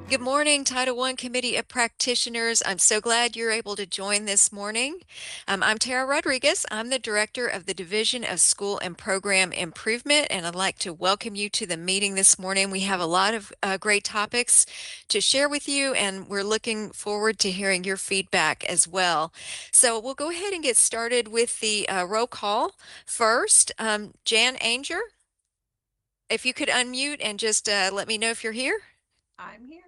Good morning, Title I Committee of Practitioners. I'm so glad you're able to join this morning. I'm Tara Rodriguez. I'm the Director of the Division of School and Program Improvement, and I'd like to welcome you to the meeting this morning. We have a lot of great topics to share with you, and we're looking forward to hearing your feedback as well. So we'll go ahead and get started with the roll call first. Jan Anger, if you could unmute and just let me know if you're here. I'm here.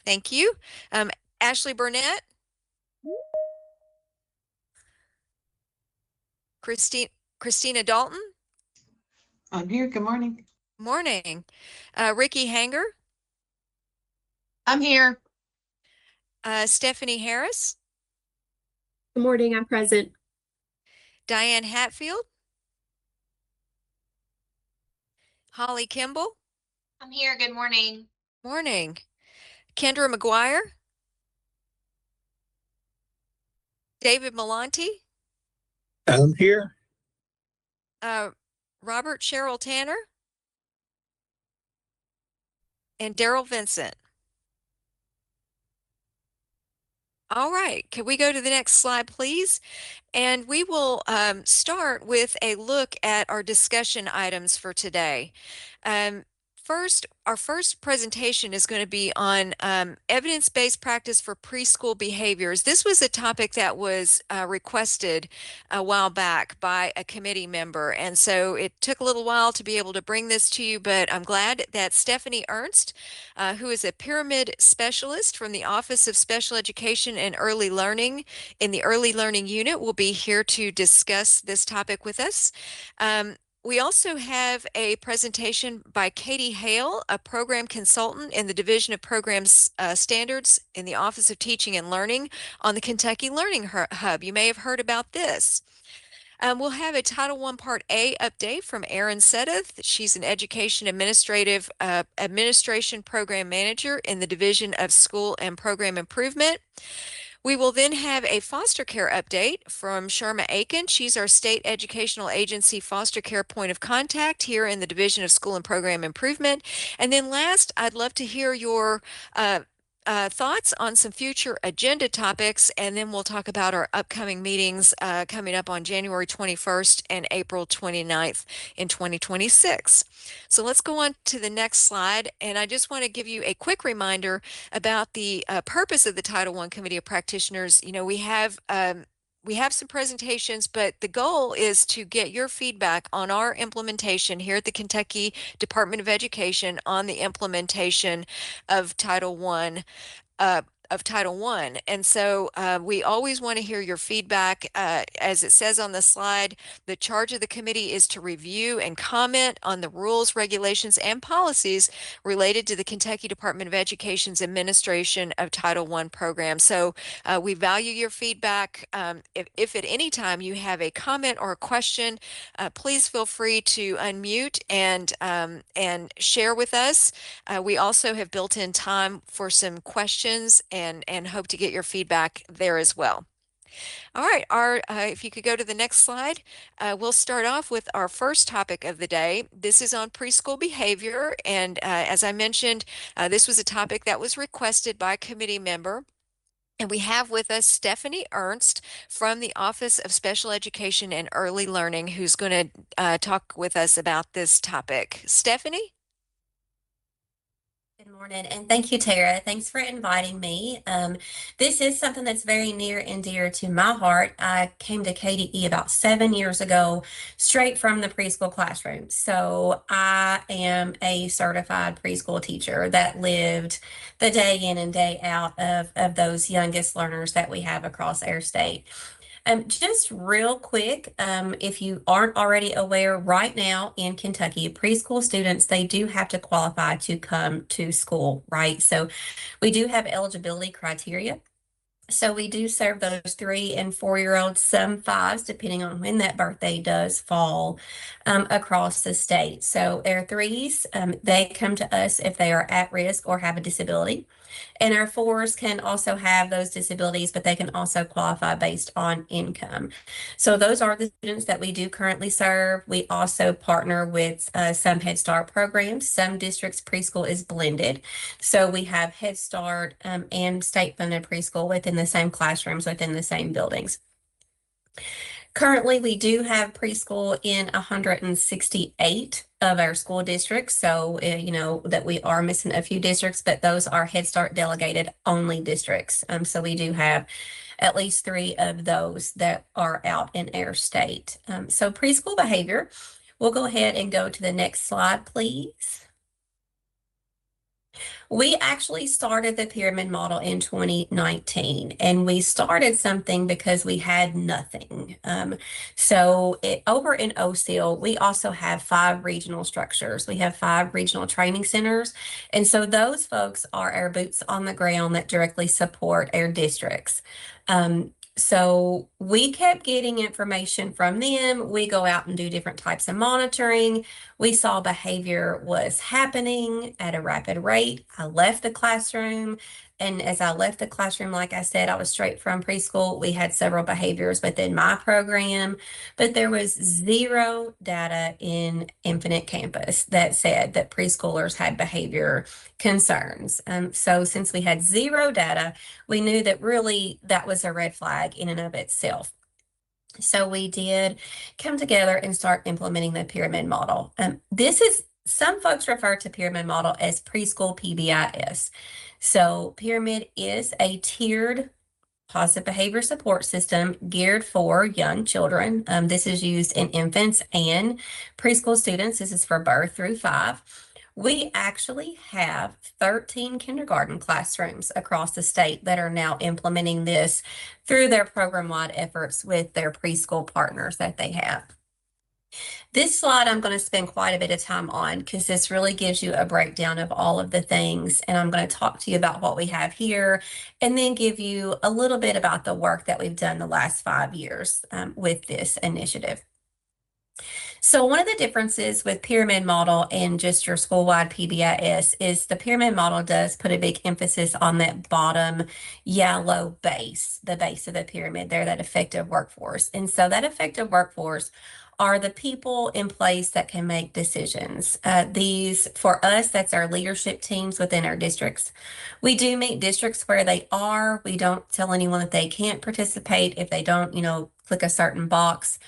Thank you. Ashley Burnett, Christina Dalton, I'm here. Good morning. morning. Ricky Hanger, I'm here. Stephanie Harris, Good morning, I'm present. Diane Hatfield, Holly Kimball, I'm here. Good morning. morning. Kendra McGuire, David Malonti, I'm here. Robert Sherrill Tanner, and Daryl Vincent. All right, can we go to the next slide, please? And we will start with a look at our discussion items for today. First, our first presentation is going to be on evidence-based practice for preschool behaviors. This was a topic that was requested a while back by a committee member, and so it took a little while to be able to bring this to you, but I'm glad that Stephanie Ernst, who is a pyramid specialist from the Office of Special Education and Early Learning in the Early Learning Unit, will be here to discuss this topic with us. We also have a presentation by Katie Hale, a program consultant in the Division of Programs Standards in the Office of Teaching and Learning on the Kentucky Learning Hub. You may have heard about this. We'll have a Title I Part A update from Erin Sedeth. She's an Education Administration Program Manager in the Division of School and Program Improvement. We will then have a foster care update from Sharma Aiken. She's our state educational agency foster care point of contact here in the Division of School and Program Improvement. And then last, I'd love to hear your thoughts on some future agenda topics, and then we'll talk about our upcoming meetings coming up on January 21st and April 29th in 2026. So let's go on to the next slide, and I just want to give you a quick reminder about the purpose of the Title I Committee of Practitioners. You know, we have some presentations, but the goal is to get your feedback on our implementation here at the Kentucky Department of Education on the implementation of Title I. And so we always want to hear your feedback. As it says on the slide, the charge of the committee is to review and comment on the rules, regulations, and policies related to the Kentucky Department of Education's administration of Title I programs. So we value your feedback. If at any time you have a comment or a question, please feel free to unmute and share with us. We also have built in time for some questions and hope to get your feedback there as well. All right, if you could go to the next slide, we'll start off with our first topic of the day. This is on preschool behavior, and as I mentioned, this was a topic that was requested by a committee member. And we have with us Stephanie Ernst from the Office of Special Education and Early Learning, who's going to talk with us about this topic. Stephanie? Good morning, and thank you, Tara. Thanks for inviting me. This is something that's very near and dear to my heart. I came to KDE about 7 years ago, straight from the preschool classroom. So I am a certified preschool teacher that lived the day in and day out of those youngest learners that we have across our state. Just real quick, if you aren't already aware, right now in Kentucky, preschool students, they do have to qualify to come to school, right? So we do have eligibility criteria. So we do serve those 3 and 4-year-olds, some 5s, depending on when that birthday does fall, across the state. So our 3s, they come to us if they are at risk or have a disability. And our 4s can also have those disabilities, but they can also qualify based on income. So those are the students that we do currently serve. We also partner with some Head Start programs. Some districts preschool is blended. So we have Head Start and state funded preschool within the same classrooms, within the same buildings. Currently, we do have preschool in 168 of our school districts. So, you know, that we are missing a few districts, but those are Head Start delegated only districts. So we do have at least 3 of those that are out in our state. So preschool behavior, we'll go ahead and go to the next slide, please. We actually started the pyramid model in 2019, and we started something because we had nothing. Over in OSEAL, we also have 5 regional structures. We have 5 regional training centers. And so those folks are our boots on the ground that directly support our districts. So we kept getting information from them. We go out and do different types of monitoring. We saw behavior was happening at a rapid rate. I left the classroom. And as I left the classroom, like I said, I was straight from preschool. We had several behaviors within my program, but there was 0 data in Infinite Campus that said that preschoolers had behavior concerns. So since we had 0 data, we knew that really that was a red flag in and of itself. So we did come together and start implementing the pyramid model. Some folks refer to pyramid model as preschool PBIS. So pyramid is a tiered positive behavior support system geared for young children. This is used in infants and preschool students. This is for birth through 5. We actually have 13 kindergarten classrooms across the state that are now implementing this through their program-wide efforts with their preschool partners that they have. This slide I'm going to spend quite a bit of time on because this really gives you a breakdown of all of the things, and I'm going to talk to you about what we have here and then give you a little bit about the work that we've done the last 5 years with this initiative. So one of the differences with pyramid model and just your school-wide PBIS is the pyramid model does put a big emphasis on that bottom yellow base, the base of the pyramid there, that effective workforce. And so that effective workforce are the people in place that can make decisions. These, for us, that's our leadership teams within our districts. We do meet districts where they are. We don't tell anyone that they can't participate if they don't, click a certain box.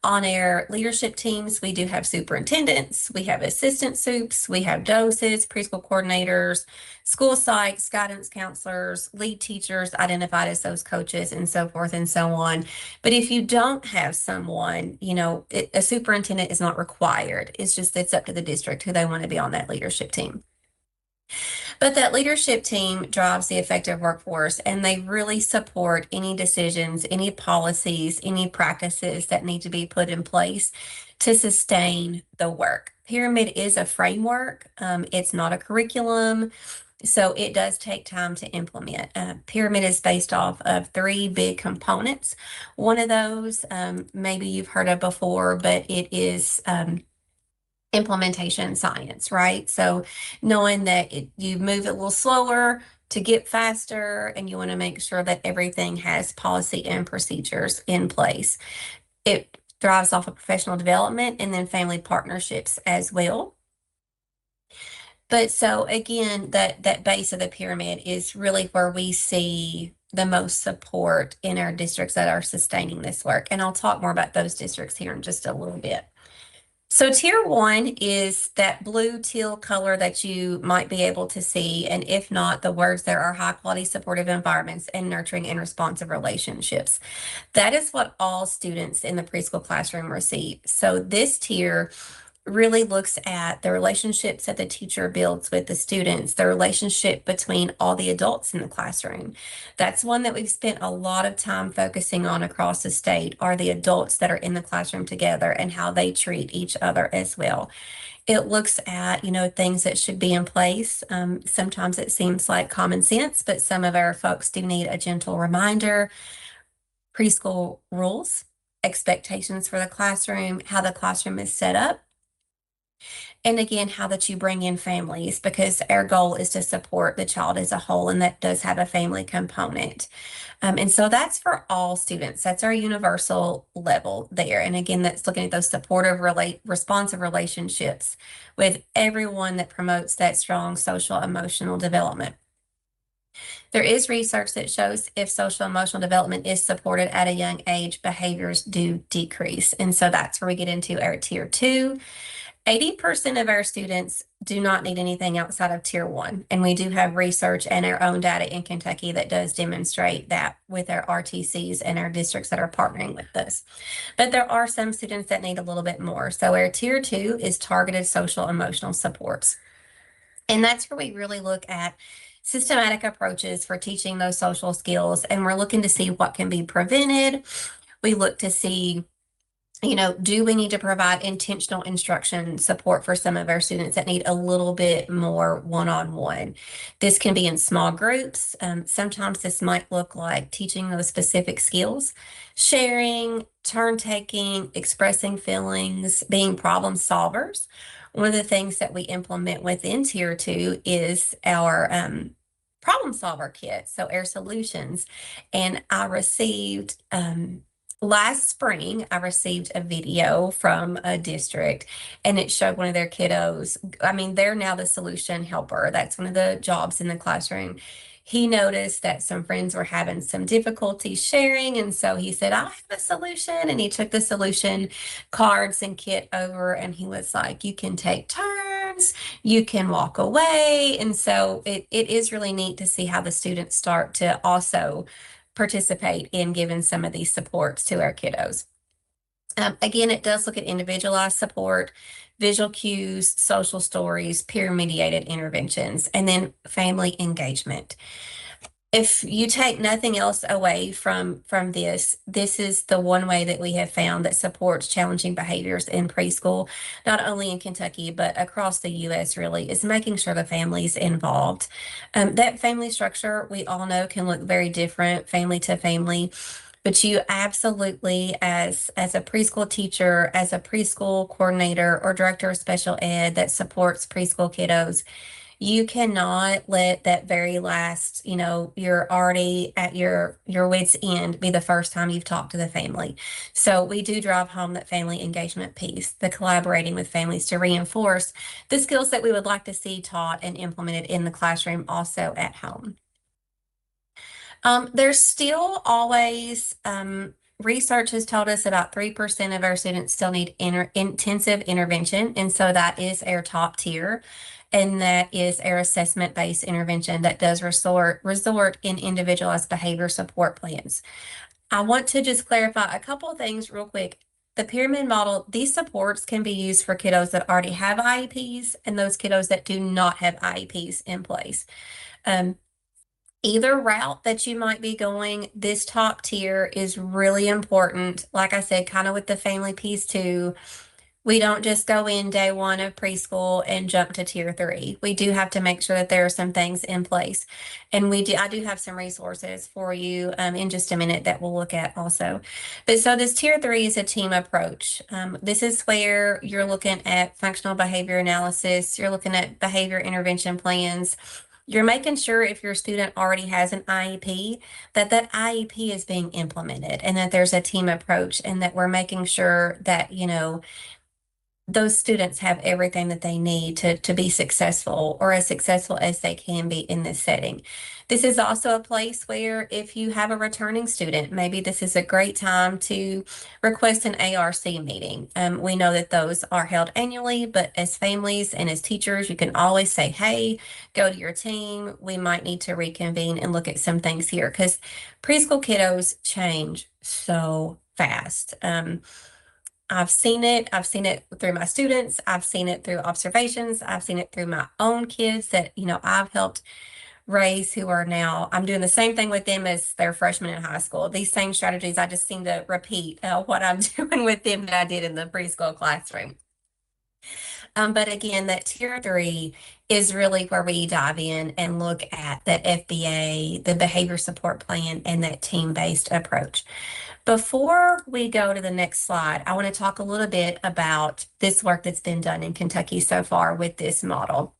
On our leadership teams, we do have superintendents, we have assistant soups, we have doses, preschool coordinators, school psychs, guidance counselors, lead teachers identified as those coaches, and so forth and so on. But if you don't have someone, a superintendent is not required. It's up to the district who they want to be on that leadership team. But that leadership team drives the effective workforce, and they really support any decisions, any policies, any practices that need to be put in place to sustain the work. Pyramid is a framework. It's not a curriculum. So it does take time to implement. Pyramid is based off of 3 big components. One of those, maybe you've heard of before, but it is implementation science, right? So knowing that you move it a little slower to get faster, and you want to make sure that everything has policy and procedures in place. It thrives off of professional development and then family partnerships as well. But so again, that base of the pyramid is really where we see the most support in our districts that are sustaining this work. And I'll talk more about those districts here in just a little bit. So tier 1 is that blue teal color that you might be able to see. And if not, the words there are high quality supportive environments and nurturing and responsive relationships. That is what all students in the preschool classroom receive. So this tier really looks at the relationships that the teacher builds with the students, the relationship between all the adults in the classroom. That's one that we've spent a lot of time focusing on across the state, are the adults that are in the classroom together and how they treat each other as well. It looks at, things that should be in place. Sometimes it seems like common sense, but some of our folks do need a gentle reminder. Preschool rules, expectations for the classroom, how the classroom is set up, and again, how that you bring in families, because our goal is to support the child as a whole, and that does have a family component. And so that's for all students. That's our universal level there. And again, that's looking at those supportive, responsive relationships with everyone that promotes that strong social emotional development. There is research that shows if social emotional development is supported at a young age, behaviors do decrease. And so that's where we get into our tier 2. 80% of our students do not need anything outside of tier 1. And we do have research and our own data in Kentucky that does demonstrate that with our RTCs and our districts that are partnering with us. But there are some students that need a little bit more. So our tier 2 is targeted social emotional supports. And that's where we really look at systematic approaches for teaching those social skills. And we're looking to see what can be prevented. We look to see, do we need to provide intentional instruction support for some of our students that need a little bit more one-on-one? This can be in small groups. Sometimes this might look like teaching those specific skills, sharing, turn taking, expressing feelings, being problem solvers. One of the things that we implement within tier 2 is our problem solver kit, so our solutions. And I received last spring, I received a video from a district, and it showed one of their kiddos. I mean, they're now the solution helper. That's one of the jobs in the classroom. He noticed that some friends were having some difficulty sharing, and so he said, I have a solution. And he took the solution cards and kit over, and he was like, you can take turns, you can walk away. And so it is really neat to see how the students start to also participate in giving some of these supports to our kiddos. Again, it does look at individualized support, visual cues, social stories, peer-mediated interventions, and then family engagement. If you take nothing else away from this is the one way that we have found that supports challenging behaviors in preschool, not only in Kentucky, but across the U.S. really, is making sure the family's involved. That family structure, we all know, can look very different, family to family. But you absolutely, as a preschool teacher, as a preschool coordinator or director of special ed that supports preschool kiddos, you cannot let that very last, you're already at your wit's end be the first time you've talked to the family. So we do drive home that family engagement piece, the collaborating with families to reinforce the skills that we would like to see taught and implemented in the classroom, also at home. There's still always, research has told us about 3% of our students still need intensive intervention. And so that is our top tier. And that is our assessment-based intervention that does resort in individualized behavior support plans. I want to just clarify a couple of things real quick. The pyramid model, these supports can be used for kiddos that already have IEPs and those kiddos that do not have IEPs in place. Either route that you might be going, this top tier is really important. Like I said, kind of with the family piece too. We don't just go in day 1 of preschool and jump to tier 3. We do have to make sure that there are some things in place. And I do have some resources for you in just a minute that we'll look at also. But so this tier 3 is a team approach. This is where you're looking at functional behavior analysis. You're looking at behavior intervention plans. You're making sure if your student already has an IEP, that IEP is being implemented and that there's a team approach and that we're making sure that, those students have everything that they need to be successful or as successful as they can be in this setting. This is also a place where if you have a returning student, maybe this is a great time to request an ARC meeting. We know that those are held annually, but as families and as teachers, you can always say, hey, go to your team. We might need to reconvene and look at some things here because preschool kiddos change so fast. I've seen it. I've seen it through my students. I've seen it through observations. I've seen it through my own kids that, I've helped raise, who are now, I'm doing the same thing with them as they're freshmen in high school. These same strategies, I just seem to repeat what I'm doing with them that I did in the preschool classroom. But again, that tier 3 is really where we dive in and look at that FBA, the behavior support plan, and that team-based approach. Before we go to the next slide, I want to talk a little bit about this work that's been done in Kentucky so far with this model.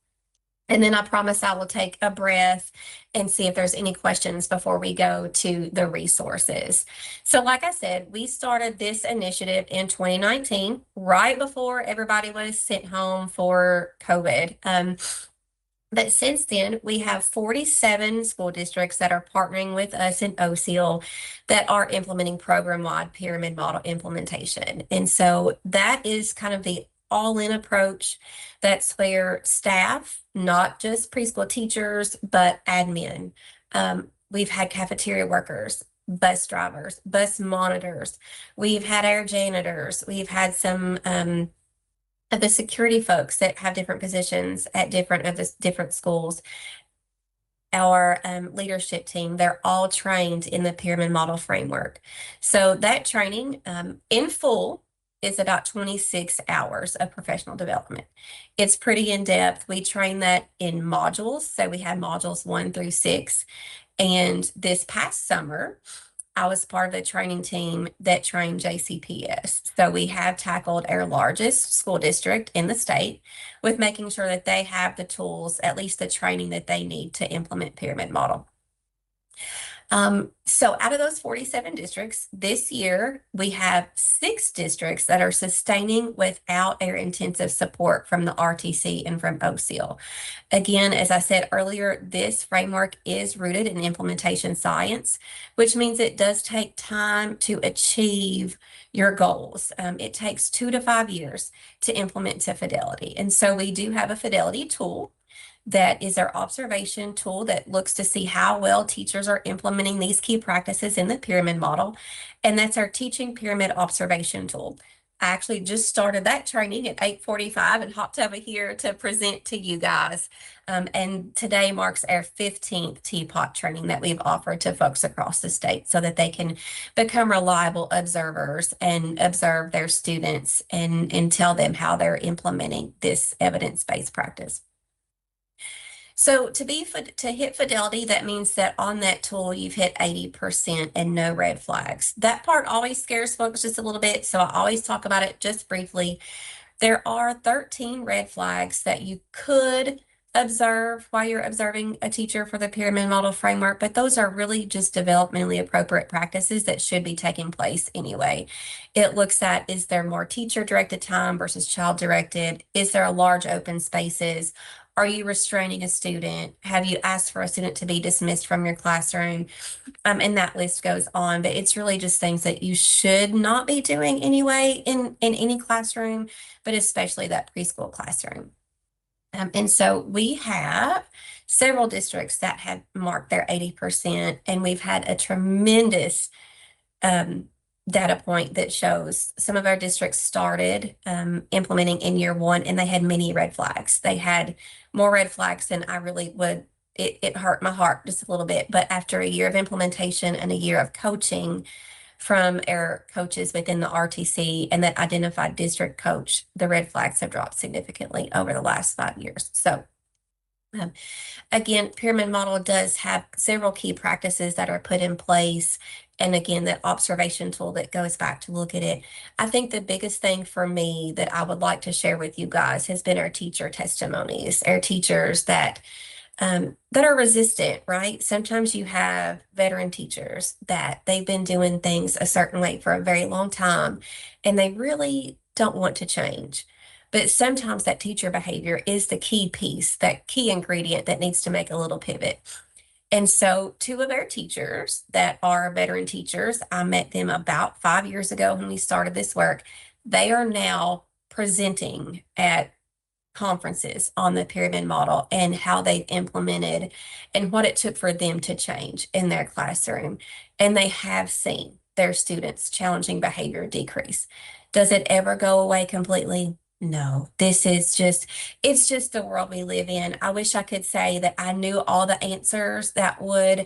And then I promise I will take a breath and see if there's any questions before we go to the resources. So like I said, we started this initiative in 2019, right before everybody was sent home for COVID. But since then, we have 47 school districts that are partnering with us in OCEAL that are implementing program-wide pyramid model implementation. And so that is kind of the all-in approach. That's where staff, not just preschool teachers, but admin. We've had cafeteria workers, bus drivers, bus monitors. We've had our janitors. We've had some of the security folks that have different positions at different schools. Our leadership team, they're all trained in the pyramid model framework. So that training in full is about 26 hours of professional development. It's pretty in-depth. We train that in modules. So we have modules 1 through 6. And this past summer, I was part of the training team that trained JCPS. So we have tackled our largest school district in the state with making sure that they have the tools, at least the training that they need to implement pyramid model. So out of those 47 districts, this year, we have 6 districts that are sustaining without our intensive support from the RTC and from OCEAL. Again, as I said earlier, this framework is rooted in implementation science, which means it does take time to achieve your goals. It takes 2 to 5 years to implement to fidelity. And so we do have a fidelity tool that is our observation tool that looks to see how well teachers are implementing these key practices in the pyramid model. And that's our teaching pyramid observation tool. I actually just started that training at 8:45 and hopped over here to present to you guys. And today marks our 15th TPOT training that we've offered to folks across the state so that they can become reliable observers and observe their students and tell them how they're implementing this evidence-based practice. So to hit fidelity, that means that on that tool, you've hit 80% and no red flags. That part always scares folks just a little bit, so I always talk about it just briefly. There are 13 red flags that you could observe while you're observing a teacher for the pyramid model framework, but those are really just developmentally appropriate practices that should be taking place anyway. It looks at, is there more teacher-directed time versus child-directed? Is there a large open spaces? Are you restraining a student? Have you asked for a student to be dismissed from your classroom? And that list goes on, but it's really just things that you should not be doing anyway in any classroom, but especially that preschool classroom. And so we have several districts that have marked their 80%, and we've had a tremendous data point that shows some of our districts started implementing in year 1, and they had many red flags. They had more red flags than I really would. It hurt my heart just a little bit. But after a year of implementation and a year of coaching from our coaches within the RTC and that identified district coach, the red flags have dropped significantly over the last 5 years. So again, pyramid model does have several key practices that are put in place. And again, that observation tool that goes back to look at it. I think the biggest thing for me that I would like to share with you guys has been our teacher testimonies, our teachers that are resistant, right? Sometimes you have veteran teachers that they've been doing things a certain way for a very long time, and they really don't want to change. But sometimes that teacher behavior is the key piece, that key ingredient that needs to make a little pivot. And so 2 of our teachers that are veteran teachers, I met them about 5 years ago when we started this work. They are now presenting at conferences on the pyramid model and how they've implemented and what it took for them to change in their classroom. And they have seen their students' challenging behavior decrease. Does it ever go away completely? No, it's just the world we live in. I wish I could say that I knew all the answers that would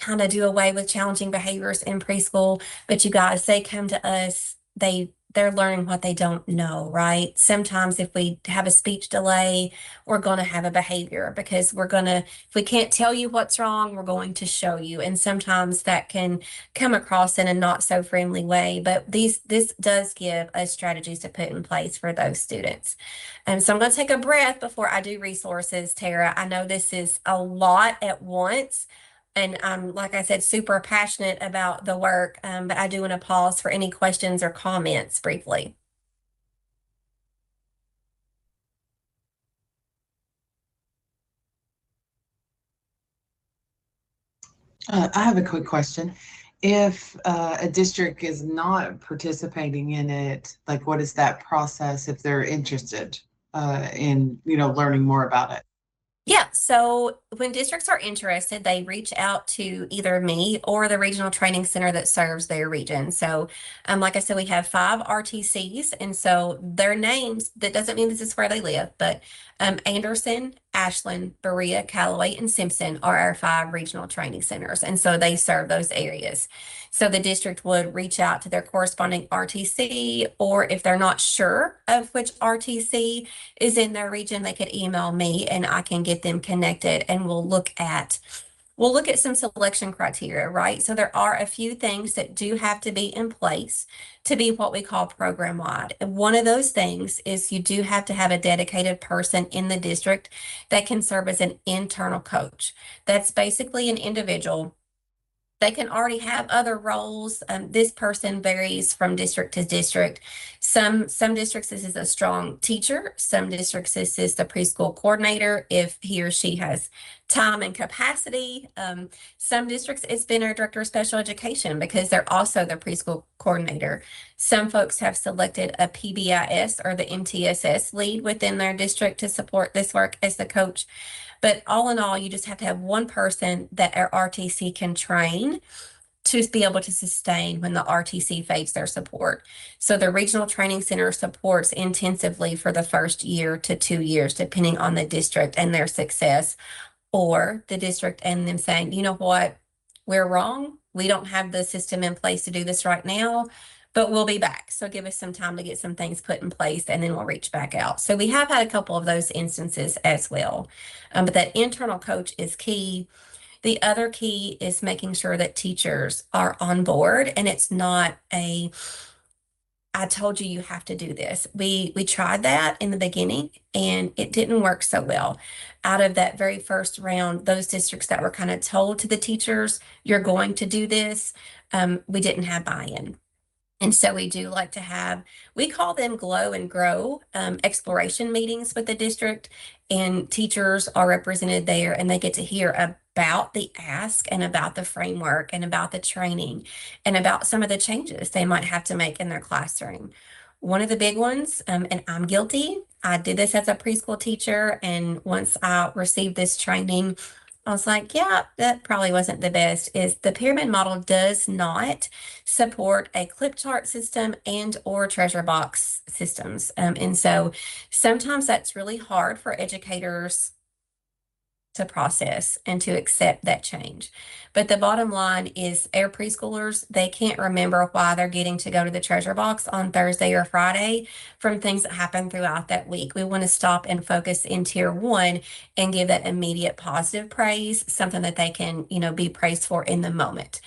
kind of do away with challenging behaviors in preschool, but you guys, they come to us, they're learning what they don't know, right? Sometimes if we have a speech delay, we're going to have a behavior because if we can't tell you what's wrong, we're going to show you. And sometimes that can come across in a not so friendly way, but this does give us strategies to put in place for those students. And so I'm going to take a breath before I do resources, Tara. I know this is a lot at once. And I'm, like I said, super passionate about the work, but I do want to pause for any questions or comments briefly. I have a quick question. If a district is not participating in it, like what is that process if they're interested in, learning more about it? Yeah, so when districts are interested, they reach out to either me or the regional training center that serves their region. So, like I said, we have 5 RTCs, and so their names, that doesn't mean this is where they live, but Anderson, Ashland, Berea, Callaway, and Simpson are our 5 regional training centers, and so they serve those areas. So the district would reach out to their corresponding RTC, or if they're not sure of which RTC is in their region, they could email me and I can get them connected, and we'll look at some selection criteria, right? So there are a few things that do have to be in place to be what we call program wide. And one of those things is you do have to have a dedicated person in the district that can serve as an internal coach. That's basically an individual. They can already have other roles. This person varies from district to district. Some districts, this is a strong teacher. Some districts, this is the preschool coordinator if he or she has time and capacity. Some districts, it's been our director of special education because they're also the preschool coordinator. Some folks have selected a PBIS or the MTSS lead within their district to support this work as the coach. But all in all, you just have to have one person that our RTC can train to be able to sustain when the RTC fades their support. So the regional training center supports intensively for the first year to 2 years, depending on the district and their success, or the district and them saying, you know what, we're wrong. We don't have the system in place to do this right now, but we'll be back. So give us some time to get some things put in place and then we'll reach back out. So we have had a couple of those instances as well. But that internal coach is key. The other key is making sure that teachers are on board and it's not I told you you have to do this. We tried that in the beginning and it didn't work so well. Out of that very first round, those districts that were kind of told to the teachers, you're going to do this, we didn't have buy-in. And so we do like to have, we call them glow and grow exploration meetings with the district, and teachers are represented there and they get to hear about the ask and about the framework and about the training and about some of the changes they might have to make in their classroom. One of the big ones, and I'm guilty, I did this as a preschool teacher, and once I received this training, I was like, yeah, that probably wasn't the best, is the pyramid model does not support a clip chart system and or treasure box systems. And so sometimes that's really hard for educators to process and to accept that change. But the bottom line is our preschoolers, they can't remember why they're getting to go to the treasure box on Thursday or Friday from things that happen throughout that week. We want to stop and focus in tier 1 and give that immediate positive praise, something that they can, be praised for in the moment.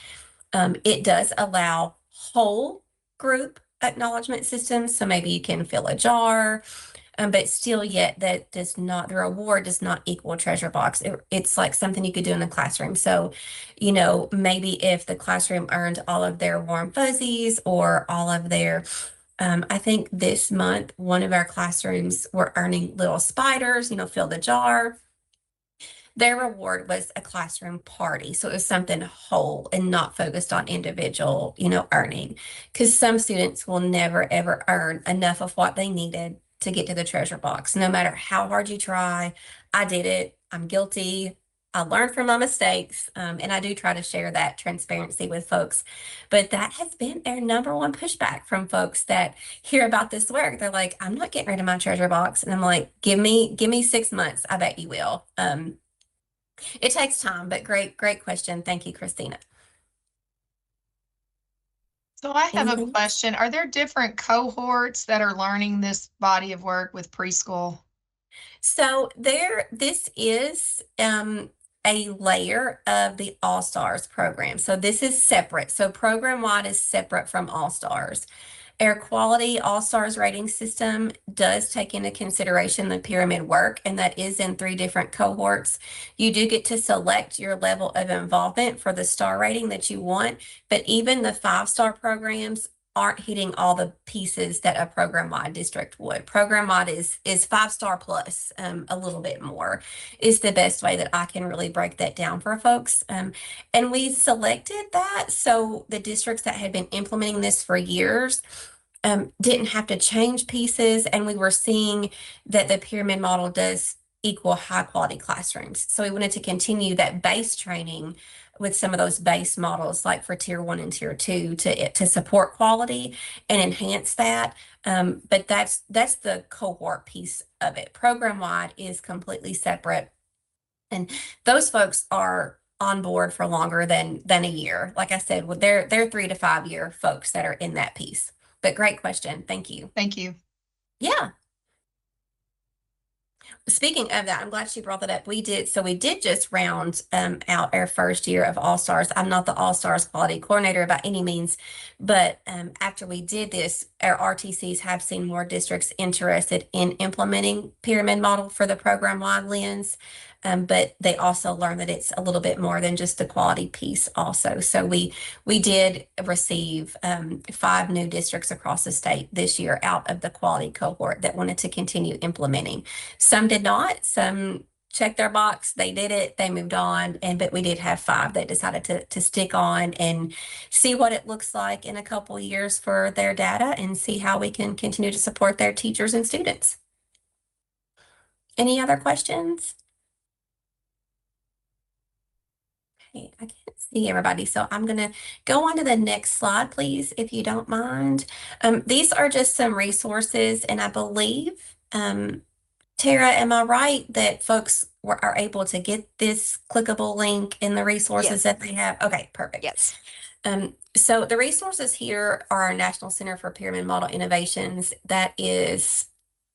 It does allow whole group acknowledgement systems. So maybe you can fill a jar, but still yet that does not, the reward does not equal treasure box. It's like something you could do in the classroom. So, maybe if the classroom earned all of their warm fuzzies or all of their, I think this month, one of our classrooms were earning little spiders, fill the jar. Their reward was a classroom party. So it was something whole and not focused on individual, earning. Because some students will never, ever earn enough of what they needed to get to the treasure box. No matter how hard you try, I did it. I'm guilty. I learn from my mistakes, and I do try to share that transparency with folks. But that has been their number one pushback from folks that hear about this work. They're like, I'm not getting rid of my treasure box. And I'm like, give me 6 months. I bet you will. It takes time, but great question. Thank you, Christina. So I have a Anything? question. Are there different cohorts that are learning this body of work with preschool? So this is a layer of the All Stars program. So this is separate. So program wide is separate from All Stars. Our quality All Stars rating system does take into consideration the pyramid work, and that is in 3 different cohorts. You do get to select your level of involvement for the star rating that you want, but even the 5-star programs aren't hitting all the pieces that a program-wide district would. Program-wide is 5-star plus, a little bit more is the best way that I can really break that down for folks. And we selected that so the districts that had been implementing this for years didn't have to change pieces, and we were seeing that the pyramid model does equal high quality classrooms. So we wanted to continue that base training with some of those base models, like for tier 1 and tier 2, to support quality and enhance that. But that's the cohort piece of it. Program wide is completely separate, and those folks are on board for longer than a year. Like I said, with they're 3 to 5 year folks that are in that piece. But great question. Thank you. Thank you. Yeah. Speaking of that, I'm glad she brought that up. We did just round out our first year of All Stars. I'm not the All Stars quality coordinator by any means, but after we did this, our RTCs have seen more districts interested in implementing pyramid model for the program-wide lens. But they also learned that it's a little bit more than just the quality piece also. So we did receive 5 new districts across the state this year out of the quality cohort that wanted to continue implementing. Some did not, some checked their box, they did it, they moved on, but we did have 5 that decided to stick on and see what it looks like in a couple years for their data and see how we can continue to support their teachers and students. Any other questions? Okay, I can't see everybody, so I'm gonna go on to the next slide, please, if you don't mind. These are just some resources, and I believe, Tara, am I right that folks are able to get this clickable link in the resources Yes. that they have? Okay, perfect. Yes. So the resources here are our National Center for Pyramid Model Innovations. That is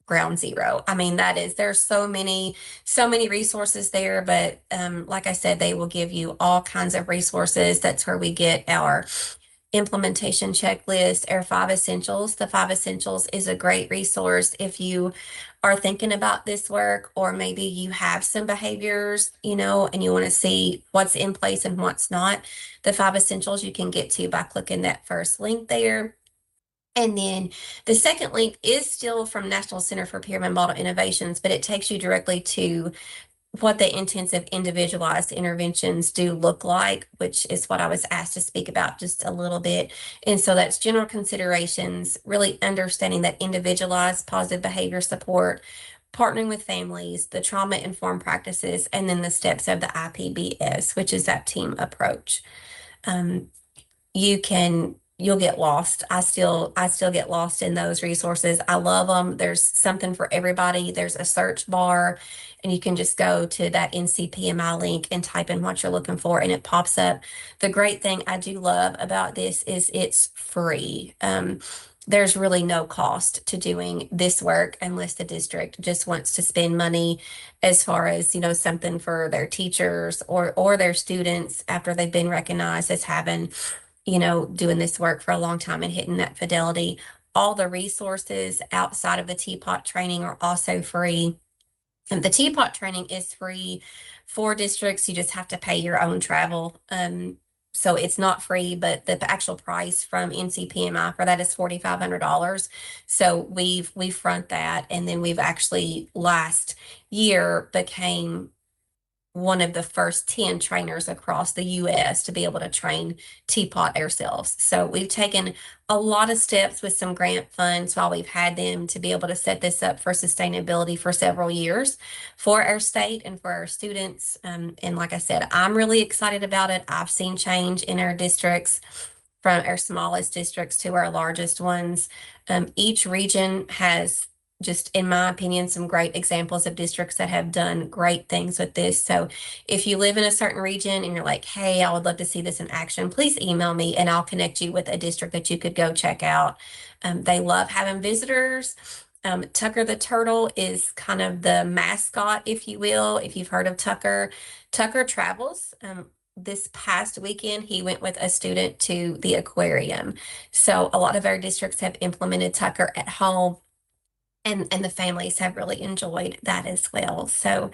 ground zero. I mean, there's so many resources there, but like I said, they will give you all kinds of resources. That's where we get our implementation checklist, our 5 essentials. The 5 essentials is a great resource if you are thinking about this work, or maybe you have some behaviors, and you want to see what's in place and what's not. The 5 essentials you can get to by clicking that first link there. And then the second link is still from National Center for Pyramid Model Innovations, but it takes you directly to what the intensive individualized interventions do look like, which is what I was asked to speak about just a little bit. And so that's general considerations, really understanding that individualized positive behavior support, partnering with families, the trauma-informed practices, and then the steps of the IPBS, which is that team approach. You'll get lost. I still get lost in those resources. I love them. There's something for everybody. There's a search bar, and you can just go to that NCPMI link and type in what you're looking for, and it pops up. The great thing I do love about this is it's free. There's really no cost to doing this work unless the district just wants to spend money as far as, something for their teachers or their students after they've been recognized as having, doing this work for a long time and hitting that fidelity. All the resources outside of the TPOT training are also free. And the TPOT training is free for districts. You just have to pay your own travel. So it's not free, but the actual price from NCPMI for that is $4,500. So we front that, and then we've actually last year became one of the first 10 trainers across the US to be able to train teapot ourselves. So we've taken a lot of steps with some grant funds while we've had them to be able to set this up for sustainability for several years for our state and for our students. And like I said, I'm really excited about it. I've seen change in our districts from our smallest districts to our largest ones. Each region has, just in my opinion, some great examples of districts that have done great things with this. So if you live in a certain region and you're like, hey, I would love to see this in action, please email me and I'll connect you with a district that you could go check out. They love having visitors. Tucker the Turtle is kind of the mascot, if you will, if you've heard of Tucker. Tucker travels. This past weekend, he went with a student to the aquarium. So a lot of our districts have implemented Tucker at home, and the families have really enjoyed that as well. So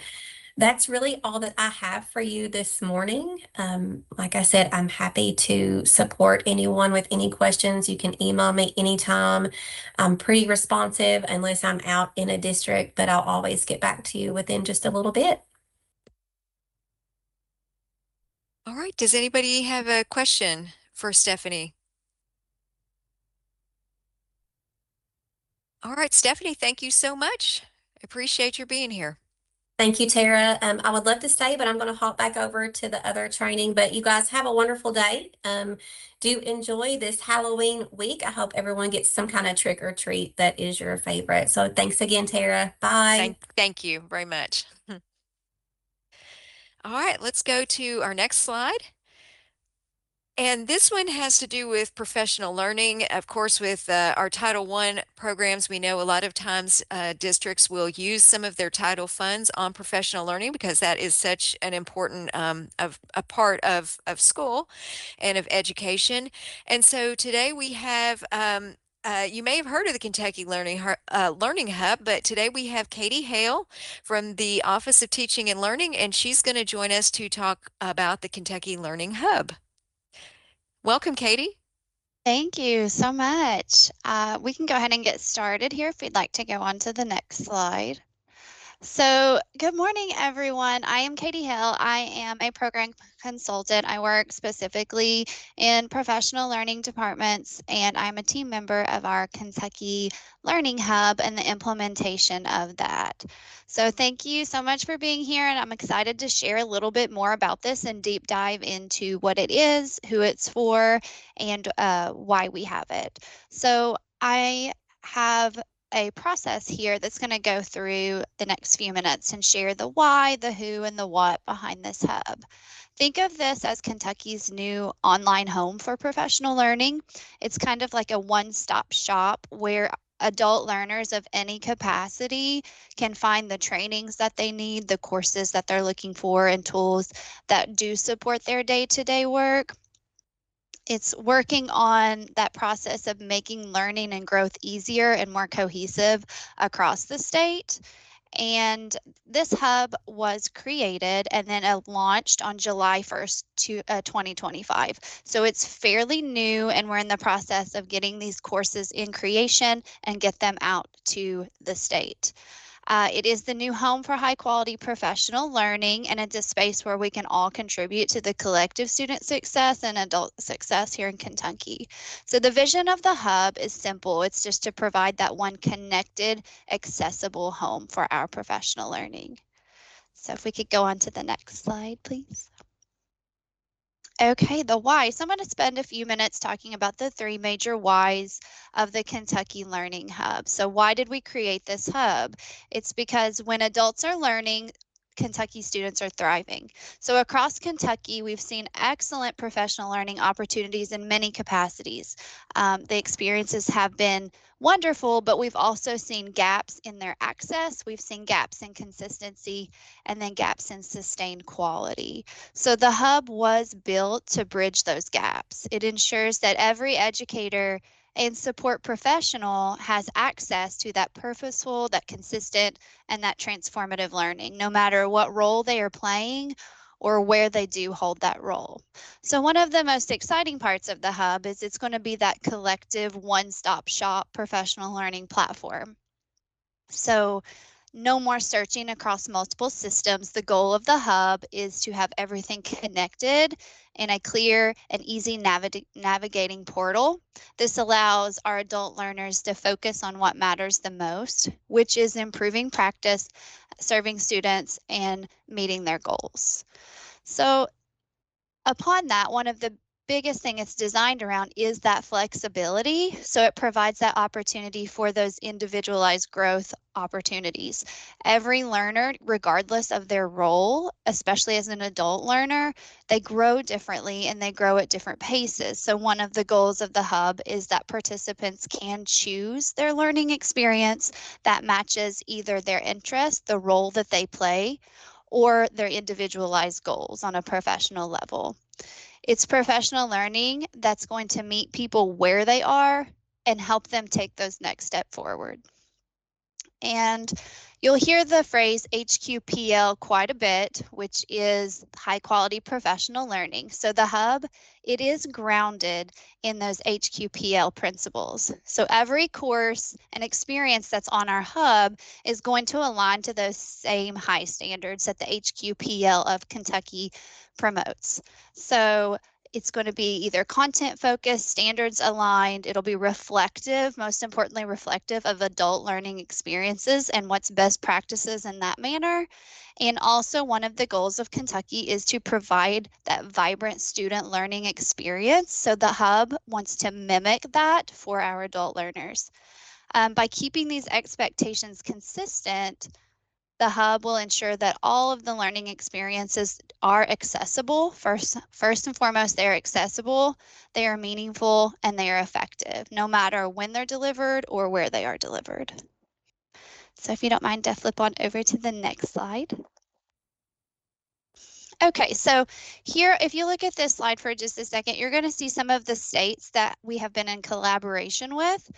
that's really all that I have for you this morning. Like I said, I'm happy to support anyone with any questions. You can email me anytime. I'm pretty responsive unless I'm out in a district, but I'll always get back to you within just a little bit. All right, does anybody have a question for Stephanie? All right, Stephanie, thank you so much. I appreciate your being here. Thank you, Tara. I would love to stay, but I'm going to hop back over to the other training. But you guys have a wonderful day. Do enjoy this Halloween week. I hope everyone gets some kind of trick or treat that is your favorite. So thanks again, Tara. Bye. Thank you very much. All right, let's go to our next slide. And this one has to do with professional learning. Of course, with our Title I programs, we know a lot of times districts will use some of their title funds on professional learning because that is such an important of a part of school and of education. And so today we have you may have heard of the Kentucky Learning Hub, but today we have Katie Hale from the Office of Teaching and Learning, and she's going to join us to talk about the Kentucky Learning Hub. Welcome, Katie. Thank you so much. We can go ahead and get started here if we'd like to go on to the next slide. So good morning, everyone. I am Katie Hill. I am a program consultant. I work specifically in professional learning departments, and I'm a team member of our Kentucky Learning Hub and the implementation of that. So thank you so much for being here, and I'm excited to share a little bit more about this and deep dive into what it is, who it's for, and why we have it. So I have a process here that's going to go through the next few minutes and share the why, the who, and the what behind this hub. Think of this as Kentucky's new online home for professional learning. It's kind of like a one-stop shop where adult learners of any capacity can find the trainings that they need, the courses that they're looking for, and tools that do support their day-to-day work. It's working on that process of making learning and growth easier and more cohesive across the state. And this hub was created and then launched on July 1st, 2025. So it's fairly new, and we're in the process of getting these courses in creation and get them out to the state. It is the new home for high quality professional learning, and it's a space where we can all contribute to the collective student success and adult success here in Kentucky. So the vision of the hub is simple. It's just to provide that one connected, accessible home for our professional learning. So if we could go on to the next slide, please. Okay, the why. So I'm going to spend a few minutes talking about the three major whys of the Kentucky Learning Hub. So why did we create this hub? It's because when adults are learning, Kentucky students are thriving. So across Kentucky, we've seen excellent professional learning opportunities in many capacities. The experiences have been wonderful, but we've also seen gaps in their access. We've seen gaps in consistency, and then gaps in sustained quality. So the hub was built to bridge those gaps. It ensures that every educator and support professional has access to that purposeful, that consistent, and that transformative learning, no matter what role they are playing or where they do hold that role. So one of the most exciting parts of the hub is it's going to be that collective one-stop shop professional learning platform. So No more searching across multiple systems. The goal of the hub is to have everything connected in a clear and easy navigating portal. This allows our adult learners to focus on what matters the most, which is improving practice, serving students, and meeting their goals. So upon that, one of the biggest thing it's designed around is that flexibility. So it provides that opportunity for those individualized growth opportunities. Every learner, regardless of their role, especially as an adult learner, they grow differently and they grow at different paces. So one of the goals of the hub is that participants can choose their learning experience that matches either their interest, the role that they play, or their individualized goals on a professional level. It's professional learning that's going to meet people where they are and help them take those next step forward. And you'll hear the phrase HQPL quite a bit, which is high quality professional learning. So the hub, it is grounded in those HQPL principles. So every course and experience that's on our hub is going to align to those same high standards that the HQPL of Kentucky promotes. So it's going to be either content focused, standards aligned, it'll be reflective, most importantly reflective of adult learning experiences and what's best practices in that manner. And also one of the goals of Kentucky is to provide that vibrant student learning experience. So the hub wants to mimic that for our adult learners. By keeping these expectations consistent, the hub will ensure that all of the learning experiences are accessible. First and foremost, they are accessible, they are meaningful, and they are effective, no matter when they're delivered or where they are delivered. So if you don't mind, flip on over to the next slide. Okay, so here, if you look at this slide for just a second, you're going to see some of the states that we have been in collaboration with.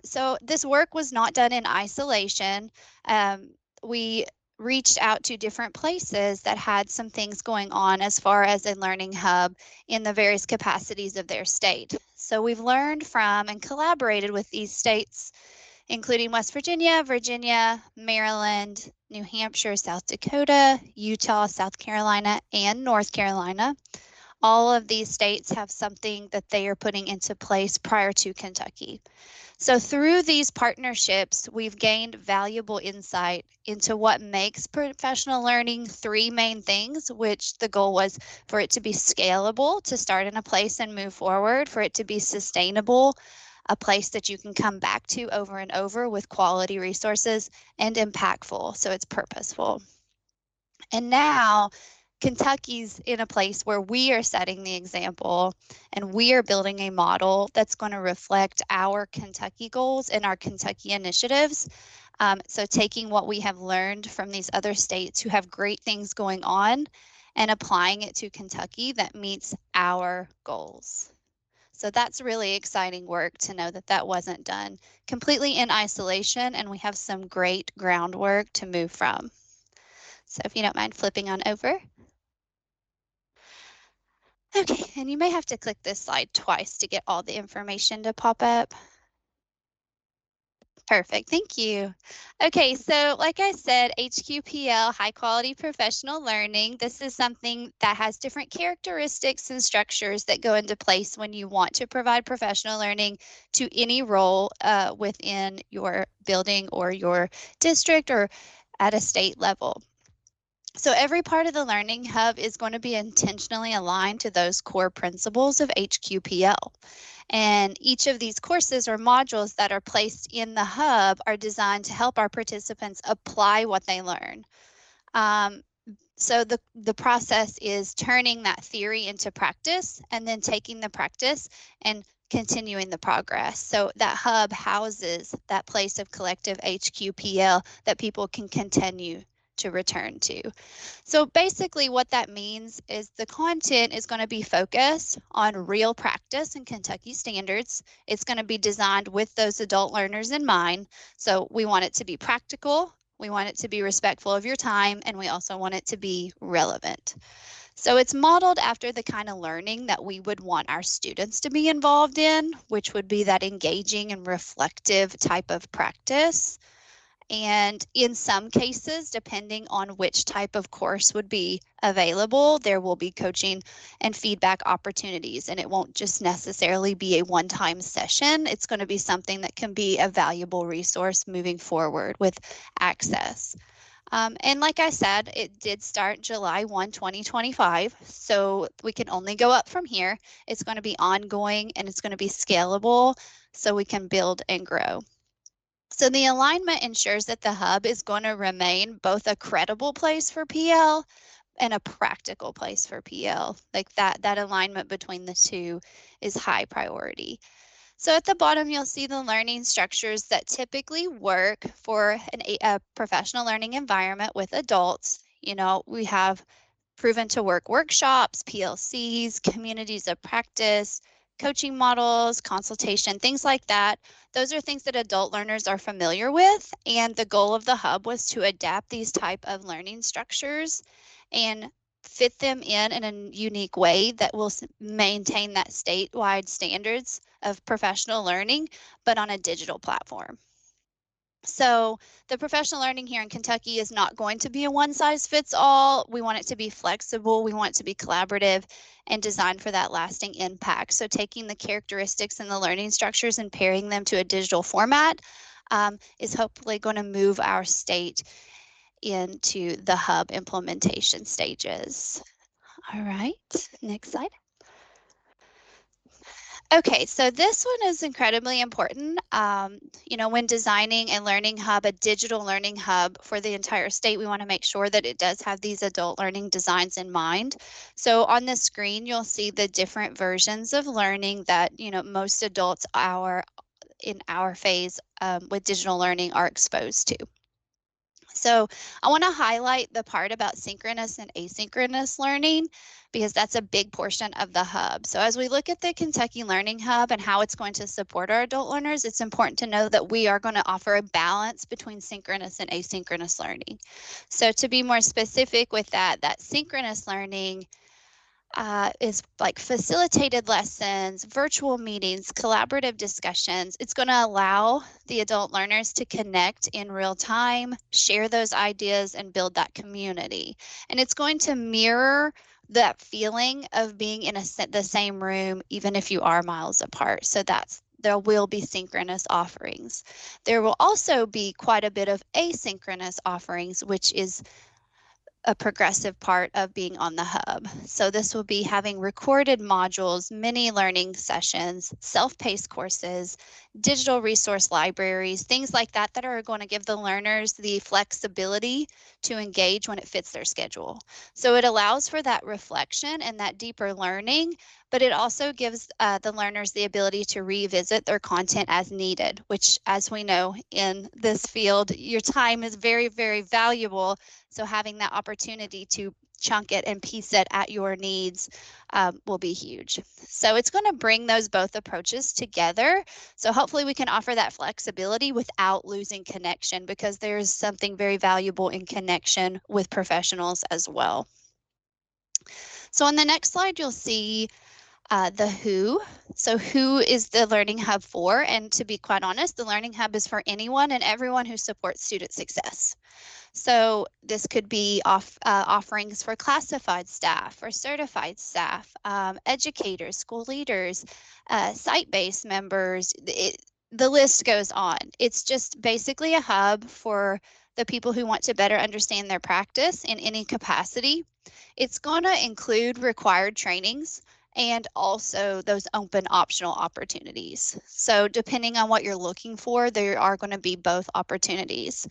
So this work was not done in isolation. We reached out to different places that had some things going on as far as a learning hub in the various capacities of their state. So we've learned from and collaborated with these states, including West Virginia, Virginia, Maryland, New Hampshire, South Dakota, Utah, South Carolina, and North Carolina. All of these states have something that they are putting into place prior to Kentucky. So through these partnerships, we've gained valuable insight into what makes professional learning three main things, which the goal was for it to be scalable, to start in a place and move forward, for it to be sustainable, a place that you can come back to over and over with quality resources, and impactful, so it's purposeful. And now Kentucky's in a place where we are setting the example and we are building a model that's going to reflect our Kentucky goals and our Kentucky initiatives. So taking what we have learned from these other states who have great things going on and applying it to Kentucky that meets our goals. So that's really exciting work to know that that wasn't done completely in isolation, and we have some great groundwork to move from. So if you don't mind flipping on over. Okay, and you may have to click this slide twice to get all the information to pop up. Perfect, thank you. Okay, so like I said, HQPL, high quality professional learning, this is something that has different characteristics and structures that go into place when you want to provide professional learning to any role within your building or your district or at a state level. So every part of the Learning Hub is going to be intentionally aligned to those core principles of HQPL. And each of these courses or modules that are placed in the hub are designed to help our participants apply what they learn. So the process is turning that theory into practice and then taking the practice and continuing the progress. So that hub houses that place of collective HQPL that people can continue to return to. So basically what that means is the content is going to be focused on real practice and Kentucky standards. It's going to be designed with those adult learners in mind. So we want it to be practical, we want it to be respectful of your time, and we also want it to be relevant. So it's modeled after the kind of learning that we would want our students to be involved in, which would be that engaging and reflective type of practice. And in some cases, depending on which type of course would be available, there will be coaching and feedback opportunities. And it won't just necessarily be a one-time session. It's going to be something that can be a valuable resource moving forward with access. And like I said, it did start July 1, 2025, so we can only go up from here. It's going to be ongoing and it's going to be scalable so we can build and grow. So the alignment ensures that the hub is going to remain both a credible place for PL and a practical place for PL. Like that alignment between the two is high priority. So at the bottom, you'll see the learning structures that typically work for a professional learning environment with adults. You know, we have proven to work workshops, PLCs, communities of practice, coaching models, consultation, things like that. Those are things that adult learners are familiar with. And the goal of the hub was to adapt these type of learning structures and fit them in a unique way that will maintain that statewide standards of professional learning, but on a digital platform. So the professional learning here in Kentucky is not going to be a one size fits all. We want it to be flexible. We want it to be collaborative and designed for that lasting impact. So taking the characteristics and the learning structures and pairing them to a digital format is hopefully going to move our state into the hub implementation stages. All right, next slide. Okay, so this one is incredibly important. You know, when designing a learning hub, a digital learning hub for the entire state, we want to make sure that it does have these adult learning designs in mind. So on the screen, you'll see the different versions of learning that, you know, most adults in our phase with digital learning are exposed to. So I want to highlight the part about synchronous and asynchronous learning because that's a big portion of the hub. So as we look at the Kentucky Learning Hub and how it's going to support our adult learners, it's important to know that we are going to offer a balance between synchronous and asynchronous learning. So to be more specific with that synchronous learning is like facilitated lessons, virtual meetings, collaborative discussions. It's going to allow the adult learners to connect in real time, share those ideas, and build that community. And it's going to mirror that feeling of being in the same room, even if you are miles apart. So there will be synchronous offerings. There will also be quite a bit of asynchronous offerings, which is a progressive part of being on the hub. So this will be having recorded modules, mini learning sessions, self-paced courses, digital resource libraries, things like that that are going to give the learners the flexibility to engage when it fits their schedule. So it allows for that reflection and that deeper learning, but it also gives the learners the ability to revisit their content as needed, which, as we know in this field, your time is very, very valuable. So having that opportunity to chunk it and piece it at your needs will be huge. So it's going to bring those both approaches together. So hopefully we can offer that flexibility without losing connection, because there's something very valuable in connection with professionals as well. So on the next slide, you'll see the who. So who is the Learning Hub for? And to be quite honest, the Learning Hub is for anyone and everyone who supports student success. So this could be offerings for classified staff or certified staff, educators, school leaders, site-based members. The list goes on. It's just basically a hub for the people who want to better understand their practice in any capacity. It's going to include required trainings and also those open optional opportunities. So depending on what you're looking for, there are going to be both opportunities.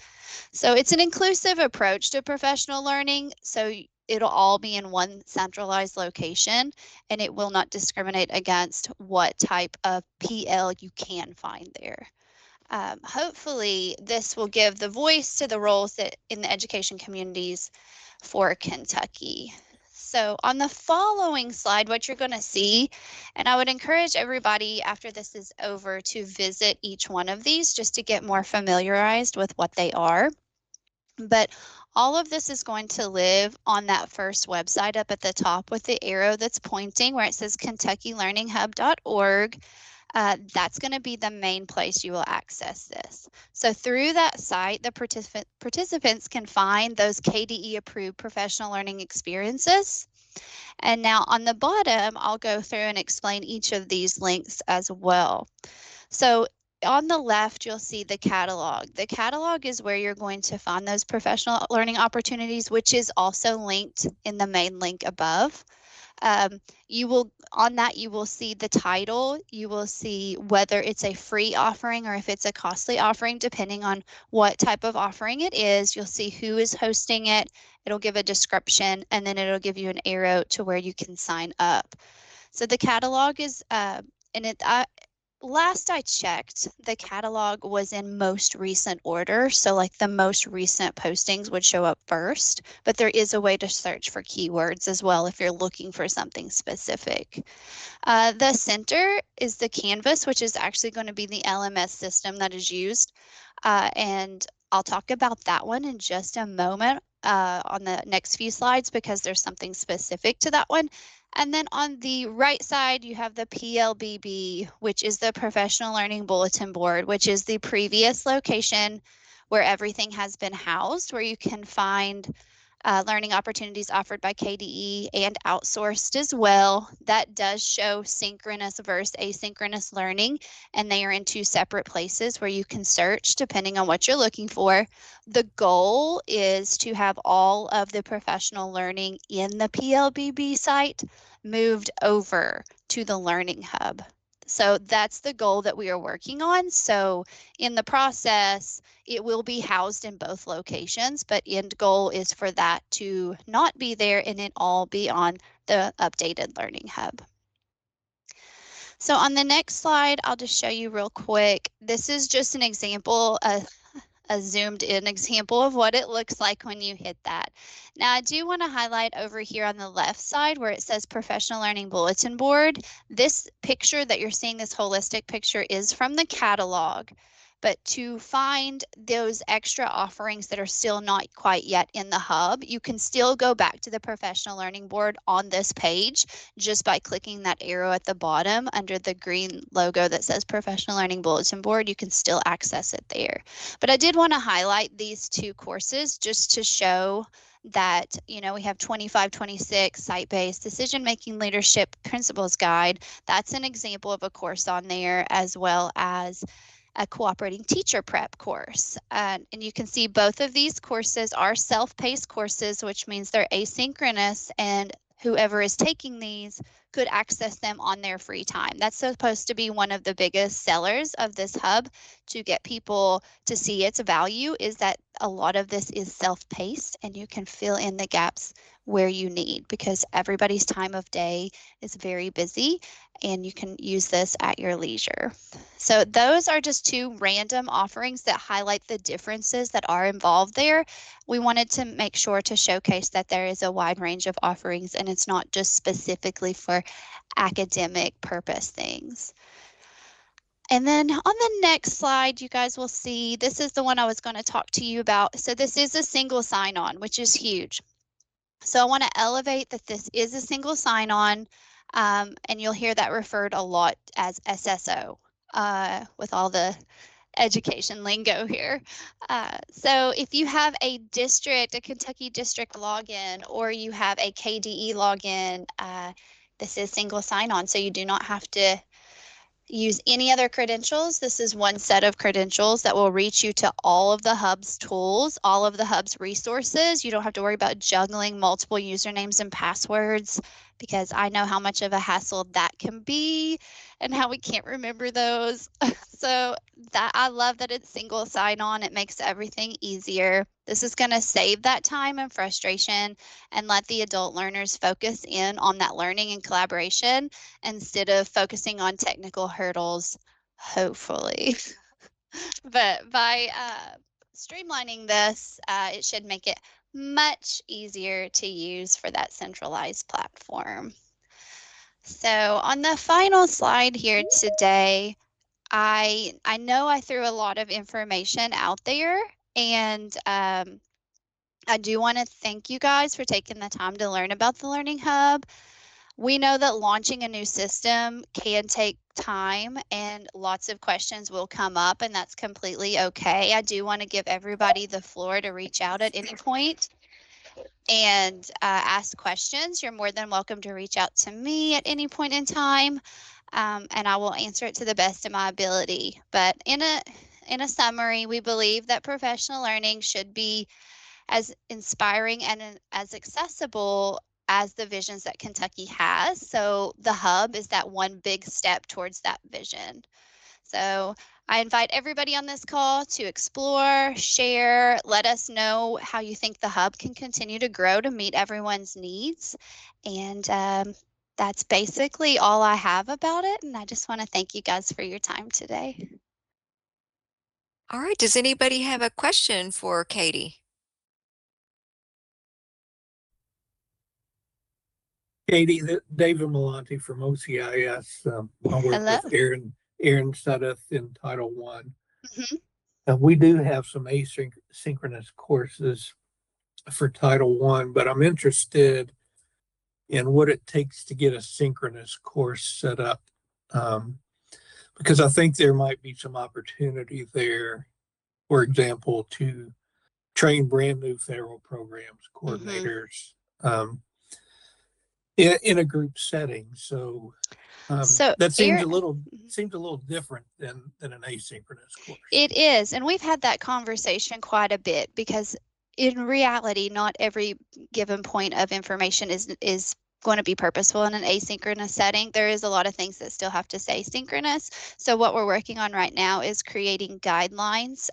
So it's an inclusive approach to professional learning. So it'll all be in one centralized location, and it will not discriminate against what type of PL you can find there. Hopefully this will give the voice to the roles that in the education communities for Kentucky. So on the following slide, what you're going to see, and I would encourage everybody after this is over to visit each one of these just to get more familiarized with what they are. But all of this is going to live on that first website up at the top with the arrow that's pointing where it says KentuckyLearningHub.org. that's going to be the main place you will access this. So through that site, the participants can find those KDE approved professional learning experiences. And now on the bottom, I'll go through and explain each of these links as well. So on the left, you'll see the catalog. The catalog is where you're going to find those professional learning opportunities, which is also linked in the main link above. You will see the title, you will see whether it's a free offering or if it's a costly offering, depending on what type of offering it is. You'll see who is hosting it, it'll give a description, and then it'll give you an arrow to where you can sign up. So the catalog is, last I checked, the catalog was in most recent order. So like the most recent postings would show up first, but there is a way to search for keywords as well if you're looking for something specific. The center is the Canvas, which is actually going to be the LMS system that is used. And I'll talk about that one in just a moment on the next few slides because there's something specific to that one. And then on the right side, you have the PLBB, which is the Professional Learning Bulletin Board, which is the previous location where everything has been housed, where you can find learning opportunities offered by KDE and outsourced as well. That does show synchronous versus asynchronous learning, and they are in two separate places where you can search depending on what you're looking for. The goal is to have all of the professional learning in the PLBB site moved over to the Learning Hub. So that's the goal that we are working on. So in the process, it will be housed in both locations, but end goal is for that to not be there and it all be on the updated Learning Hub. So on the next slide, I'll just show you real quick. This is just an example, a zoomed in example of what it looks like when you hit that. Now I do want to highlight over here on the left side where it says Professional Learning Bulletin Board. This picture that you're seeing, this holistic picture, is from the catalog. But to find those extra offerings that are still not quite yet in the hub, you can still go back to the Professional Learning Board on this page just by clicking that arrow at the bottom under the green logo that says Professional Learning Bulletin Board. You can still access it there. But I did want to highlight these two courses just to show that, you know, we have 2526 site-based decision-making leadership principles guide. That's an example of a course on there, as well as a cooperating teacher prep course. And you can see both of these courses are self-paced courses, which means they're asynchronous, and whoever is taking these could access them on their free time. That's supposed to be one of the biggest sellers of this hub, to get people to see its value, is that a lot of this is self-paced and you can fill in the gaps where you need, because everybody's time of day is very busy and you can use this at your leisure. So those are just two random offerings that highlight the differences that are involved there. We wanted to make sure to showcase that there is a wide range of offerings and it's not just specifically for academic purpose things. And then on the next slide, you guys will see, this is the one I was going to talk to you about. So this is a single sign-on, which is huge. So I want to elevate that this is a single sign-on, and you'll hear that referred a lot as SSO with all the education lingo here. So if you have a district, a Kentucky district login, or you have a KDE login, this is single sign-on, so you do not have to use any other credentials. This is one set of credentials that will reach you to all of the hub's tools, all of the hub's resources. You don't have to worry about juggling multiple usernames and passwords, because I know how much of a hassle that can be and how we can't remember those. So that, I love that it's single sign-on. It makes everything easier. This is going to save that time and frustration and let the adult learners focus in on that learning and collaboration instead of focusing on technical hurdles, hopefully. But by streamlining this, it should make it much easier to use for that centralized platform. So on the final slide here today, I know I threw a lot of information out there, and I do want to thank you guys for taking the time to learn about the Learning Hub. We know that launching a new system can take time and lots of questions will come up, and that's completely okay. I do want to give everybody the floor to reach out at any point and ask questions. You're more than welcome to reach out to me at any point in time, and I will answer it to the best of my ability. But in a summary, we believe that professional learning should be as inspiring and as accessible as the visions that Kentucky has. So the hub is that one big step towards that vision. So I invite everybody on this call to explore, share, let us know how you think the hub can continue to grow to meet everyone's needs. And that's basically all I have about it. And I just want to thank you guys for your time today. All right, does anybody have a question for Katie? Katie, David Malonte from OCIS. I work Hello. with Aaron Suddeth in Title I. Mhm. We do have some asynchronous courses for Title I, but I'm interested in what it takes to get a synchronous course set up. Because I think there might be some opportunity there, for example, to train brand new federal programs coordinators in a group setting. So So that seems Aaron- a little different than an asynchronous course. It is, and we've had that conversation quite a bit because in reality, not every given point of information is going to be purposeful in an asynchronous setting. There is a lot of things that still have to stay synchronous. So what we're working on right now is creating guidelines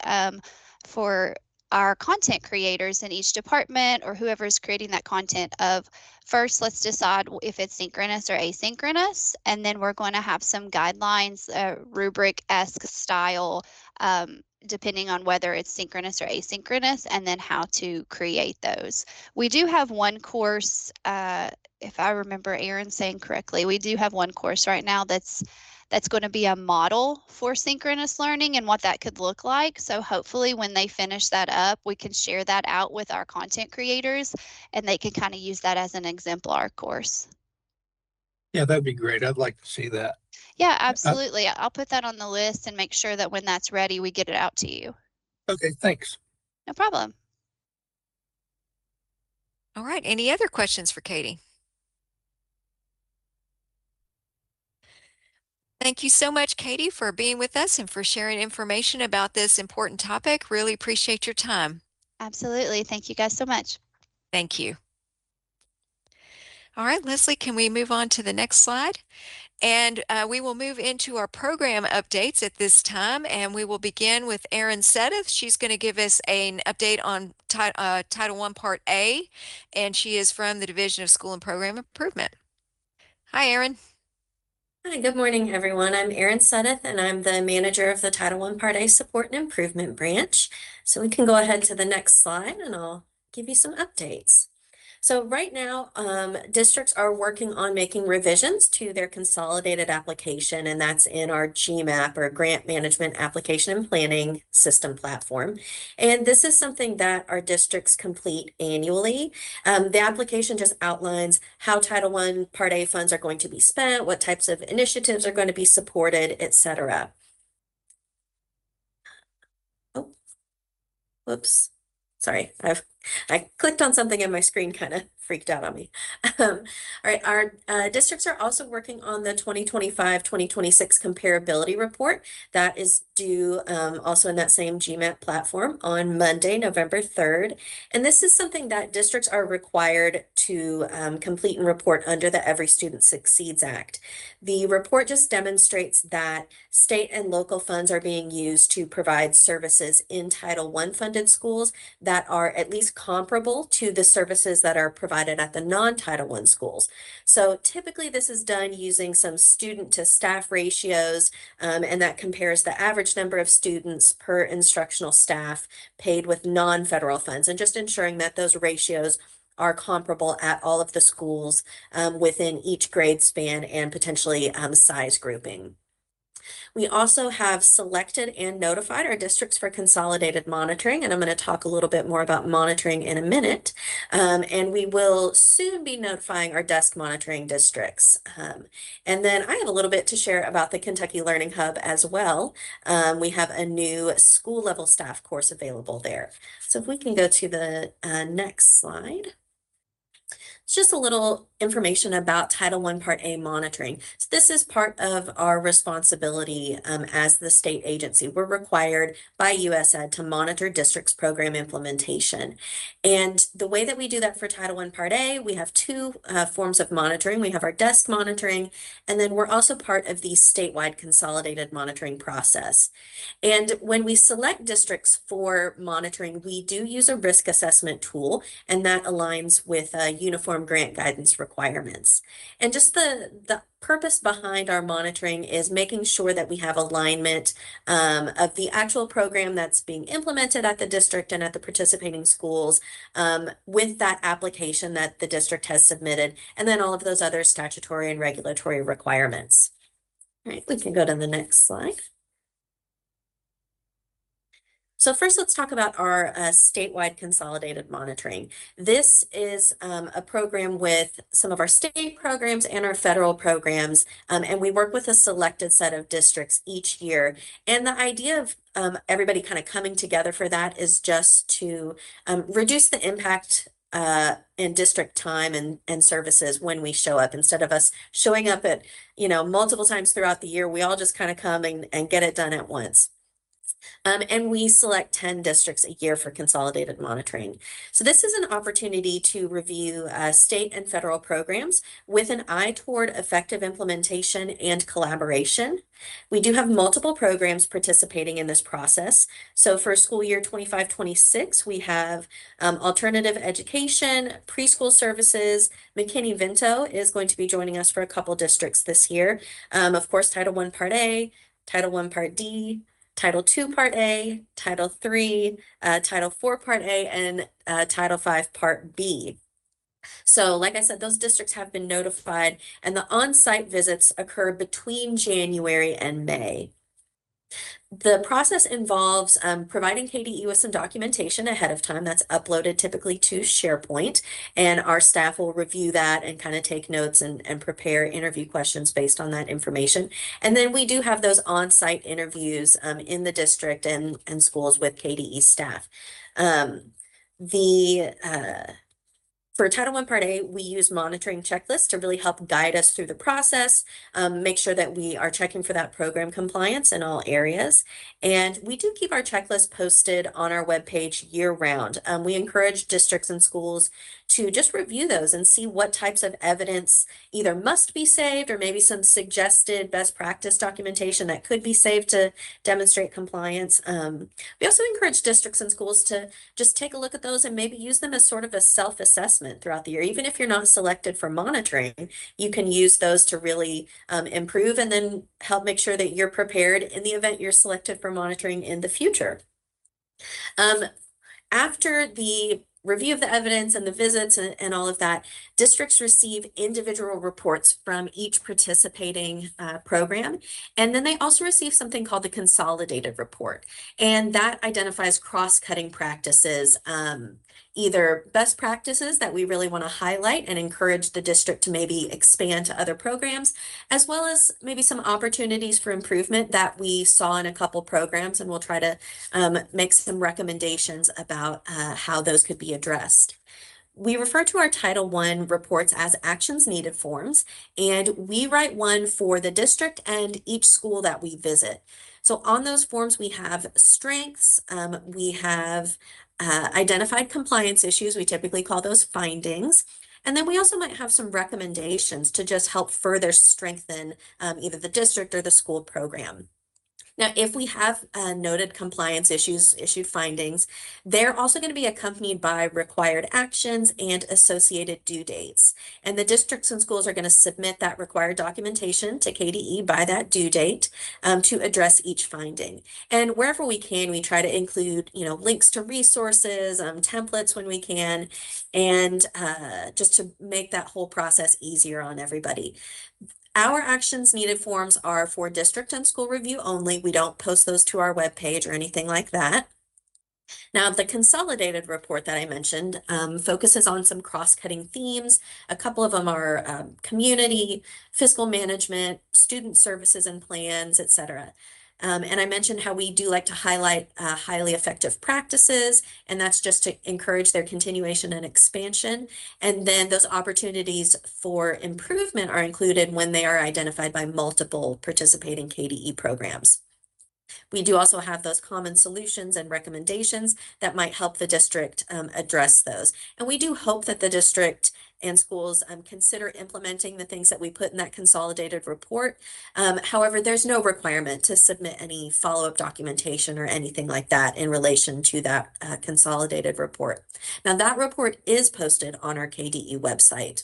for our content creators in each department or whoever's creating that content of first, let's decide if it's synchronous or asynchronous, and then we're going to have some guidelines, rubric-esque style, depending on whether it's synchronous or asynchronous, and then how to create those. We do have one course, if I remember Aaron saying correctly, we do have one course right now that's going to be a model for synchronous learning and what that could look like. So hopefully when they finish that up, we can share that out with our content creators and they can kind of use that as an exemplar course. Yeah, that'd be great. I'd like to see that. Yeah, absolutely. I'll put that on the list and make sure that when that's ready, we get it out to you. Okay, thanks. No problem. All right, any other questions for Katie? Thank you so much, Katie, for being with us and for sharing information about this important topic. Really appreciate your time. Absolutely. Thank you guys so much. Thank you. All right, Leslie, can we move on to the next slide? And we will move into our program updates at this time, and we will begin with Erin Suddeth. She's going to give us an update on Title I Part A, and she is from the Division of School and Program Improvement. Hi, Erin. Hi, good morning, everyone. I'm Erin Suddeth, and I'm the manager of the Title I Part A Support and Improvement Branch. So we can go ahead to the next slide, and I'll give you some updates. So right now, districts are working on making revisions to their consolidated application, and that's in our GMAP or Grant Management Application and Planning System platform. And this is something that our districts complete annually. The application just outlines how Title I Part A funds are going to be spent, what types of initiatives are going to be supported, etc. Oh, whoops. Sorry, I clicked on something and my screen kind of freaked out on me. All right, our districts are also working on the 2025-2026 comparability report that is due also in that same GMAP platform on Monday, November 3rd. And this is something that districts are required to complete and report under the Every Student Succeeds Act. The report just demonstrates that state and local funds are being used to provide services in Title I funded schools that are at least comparable to the services that are provided at the non-Title I schools. So typically this is done using some student to staff ratios, and that compares the average number of students per instructional staff paid with non-federal funds, and just ensuring that those ratios are comparable at all of the schools within each grade span and potentially size grouping. We also have selected and notified our districts for consolidated monitoring, and I'm going to talk a little bit more about monitoring in a minute. And we will soon be notifying our desk monitoring districts. And then I have a little bit to share about the Kentucky Learning Hub as well. We have a new school level staff course available there. So if we can go to the next slide. It's just a little information about Title I Part A monitoring. So this is part of our responsibility as the state agency. We're required by USAID to monitor districts' program implementation. And the way that we do that for Title I Part A, we have two forms of monitoring. We have our desk monitoring, and then we're also part of the statewide consolidated monitoring process. And when we select districts for monitoring, we do use a risk assessment tool, and that aligns with uniform grant guidance requirements. And just the purpose behind our monitoring is making sure that we have alignment of the actual program that's being implemented at the district and at the participating schools with that application that the district has submitted, and then all of those other statutory and regulatory requirements. All right, we can go to the next slide. So first, let's talk about our statewide consolidated monitoring. This is a program with some of our state programs and our federal programs, and we work with a selected set of districts each year. And the idea of everybody kind of coming together for that is just to reduce the impact in district time and services when we show up. Instead of us showing up at, multiple times throughout the year, we all just kind of come and get it done at once. And we select 10 districts a year for consolidated monitoring. So this is an opportunity to review state and federal programs with an eye toward effective implementation and collaboration. We do have multiple programs participating in this process. So for school year 25-26, we have alternative education, preschool services. McKinney-Vento is going to be joining us for a couple districts this year. Of course, Title I Part A, Title I Part D, Title II Part A, Title III, Title IV Part A, and Title V Part B. So like I said, those districts have been notified, and the on-site visits occur between January and May. The process involves providing KDE with some documentation ahead of time that's uploaded typically to SharePoint, and our staff will review that and kind of take notes and prepare interview questions based on that information. And then we do have those on-site interviews in the district and schools with KDE staff. For Title I Part A, we use monitoring checklists to really help guide us through the process, make sure that we are checking for that program compliance in all areas. And we do keep our checklist posted on our webpage year-round. We encourage districts and schools to just review those and see what types of evidence either must be saved or maybe some suggested best practice documentation that could be saved to demonstrate compliance. We also encourage districts and schools to just take a look at those and maybe use them as sort of a self-assessment throughout the year. Even if you're not selected for monitoring, you can use those to really improve and then help make sure that you're prepared in the event you're selected for monitoring in the future. After the review of the evidence and the visits and all of that, districts receive individual reports from each participating program. And then they also receive something called the consolidated report. And that identifies cross-cutting practices, either best practices that we really want to highlight and encourage the district to maybe expand to other programs, as well as maybe some opportunities for improvement that we saw in a couple programs, and we'll try to make some recommendations about how those could be addressed. We refer to our Title I reports as actions needed forms, and we write one for the district and each school that we visit. So on those forms, we have strengths, we have identified compliance issues. We typically call those findings. And then we also might have some recommendations to just help further strengthen either the district or the school program. Now, if we have noted compliance issues, issued findings, they're also going to be accompanied by required actions and associated due dates. And the districts and schools are going to submit that required documentation to KDE by that due date to address each finding. And wherever we can, we try to include, links to resources, templates when we can, and just to make that whole process easier on everybody. Our actions needed forms are for district and school review only. We don't post those to our webpage or anything like that. Now, the consolidated report that I mentioned focuses on some cross-cutting themes. A couple of them are community, fiscal management, student services and plans, etc. And I mentioned how we do like to highlight highly effective practices, and that's just to encourage their continuation and expansion. And then those opportunities for improvement are included when they are identified by multiple participating KDE programs. We do also have those common solutions and recommendations that might help the district address those. And we do hope that the district and schools consider implementing the things that we put in that consolidated report. However, there's no requirement to submit any follow-up documentation or anything like that in relation to that consolidated report. Now, that report is posted on our KDE website.